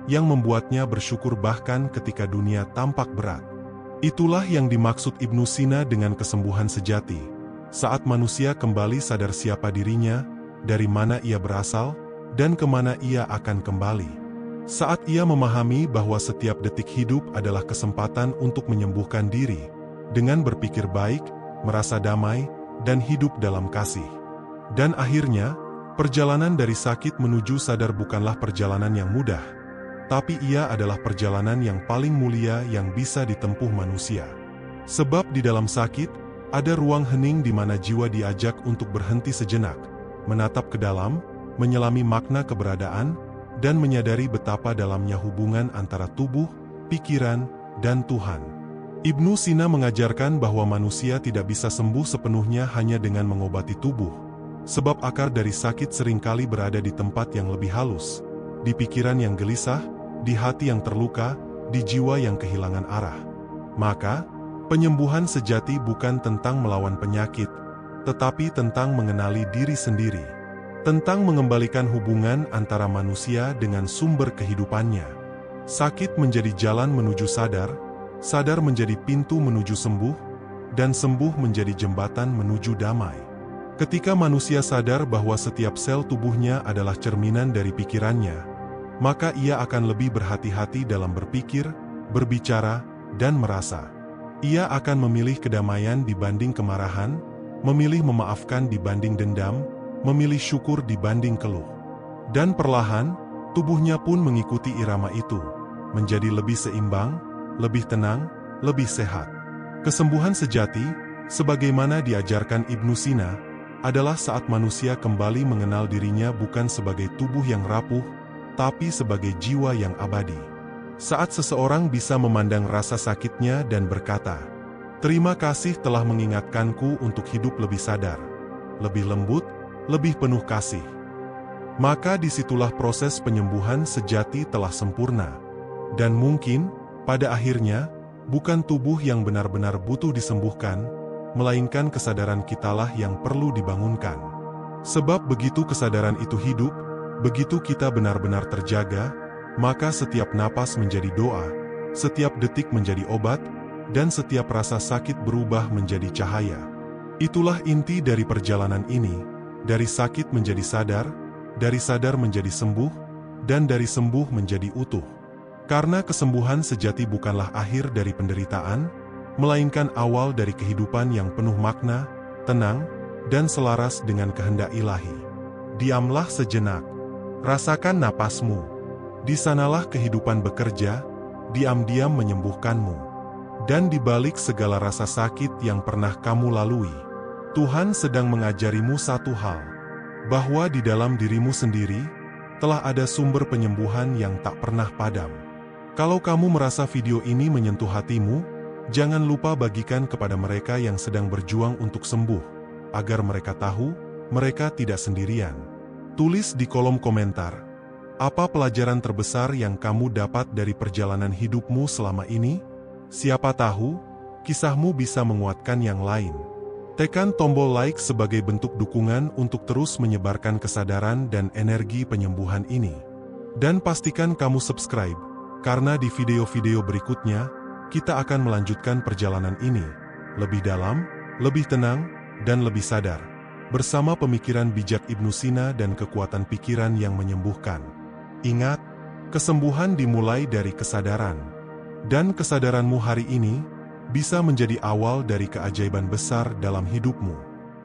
yang membuatnya bersyukur bahkan ketika dunia tampak berat. Itulah yang dimaksud Ibnu Sina dengan kesembuhan sejati. saat manusia kembali sadar siapa dirinya, dari mana ia berasal, dan kemana ia akan kembali. Saat ia memahami bahwa setiap detik hidup adalah kesempatan untuk menyembuhkan diri, dengan berpikir baik, merasa damai, dan hidup dalam kasih. Dan akhirnya, perjalanan dari sakit menuju sadar bukanlah perjalanan yang mudah, tapi ia adalah perjalanan yang paling mulia yang bisa ditempuh manusia. Sebab di dalam sakit, ada ruang hening di mana jiwa diajak untuk berhenti sejenak, menatap ke dalam, menyelami makna keberadaan, dan menyadari betapa dalamnya hubungan antara tubuh, pikiran, dan Tuhan. Ibnu Sina mengajarkan bahwa manusia tidak bisa sembuh sepenuhnya hanya dengan mengobati tubuh, sebab akar dari sakit seringkali berada di tempat yang lebih halus, di pikiran yang gelisah, di hati yang terluka, di jiwa yang kehilangan arah. Maka, penyembuhan sejati bukan tentang melawan penyakit, tetapi tentang mengenali diri sendiri, tentang mengembalikan hubungan antara manusia dengan sumber kehidupannya. Sakit menjadi jalan menuju sadar, sadar menjadi pintu menuju sembuh, dan sembuh menjadi jembatan menuju damai. Ketika manusia sadar bahwa setiap sel tubuhnya adalah cerminan dari pikirannya, maka ia akan lebih berhati-hati dalam berpikir, berbicara, dan merasa. Ia akan memilih kedamaian dibanding kemarahan, memilih memaafkan dibanding dendam, memilih syukur dibanding keluh. Dan perlahan, tubuhnya pun mengikuti irama itu, menjadi lebih seimbang, lebih tenang, lebih sehat. Kesembuhan sejati, sebagaimana diajarkan Ibnu Sina, adalah saat manusia kembali mengenal dirinya bukan sebagai tubuh yang rapuh, tapi sebagai jiwa yang abadi. Saat seseorang bisa memandang rasa sakitnya dan berkata, "Terima kasih telah mengingatkanku untuk hidup lebih sadar, lebih lembut, lebih penuh kasih." Maka disitulah proses penyembuhan sejati telah sempurna. Dan mungkin, pada akhirnya, bukan tubuh yang benar-benar butuh disembuhkan, melainkan kesadaran kitalah yang perlu dibangunkan. Sebab begitu kesadaran itu hidup, begitu kita benar-benar terjaga, maka setiap napas menjadi doa, setiap detik menjadi obat, dan setiap rasa sakit berubah menjadi cahaya. Itulah inti dari perjalanan ini. Dari sakit menjadi sadar, dari sadar menjadi sembuh, dan dari sembuh menjadi utuh. Karena kesembuhan sejati bukanlah akhir dari penderitaan, melainkan awal dari kehidupan yang penuh makna, tenang, dan selaras dengan kehendak ilahi. Diamlah sejenak, rasakan napasmu. Di sanalah kehidupan bekerja, diam-diam menyembuhkanmu. Dan di balik segala rasa sakit yang pernah kamu lalui, Tuhan sedang mengajarimu satu hal, bahwa di dalam dirimu sendiri, telah ada sumber penyembuhan yang tak pernah padam. Kalau kamu merasa video ini menyentuh hatimu, jangan lupa bagikan kepada mereka yang sedang berjuang untuk sembuh, agar mereka tahu, mereka tidak sendirian. Tulis di kolom komentar, apa pelajaran terbesar yang kamu dapat dari perjalanan hidupmu selama ini? Siapa tahu, kisahmu bisa menguatkan yang lain. Tekan tombol like sebagai bentuk dukungan untuk terus menyebarkan kesadaran dan energi penyembuhan ini. Dan pastikan kamu subscribe, karena di video-video berikutnya, kita akan melanjutkan perjalanan ini, lebih dalam, lebih tenang, dan lebih sadar, bersama pemikiran bijak Ibnu Sina dan kekuatan pikiran yang menyembuhkan. Ingat, kesembuhan dimulai dari kesadaran. Dan kesadaranmu hari ini bisa menjadi awal dari keajaiban besar dalam hidupmu.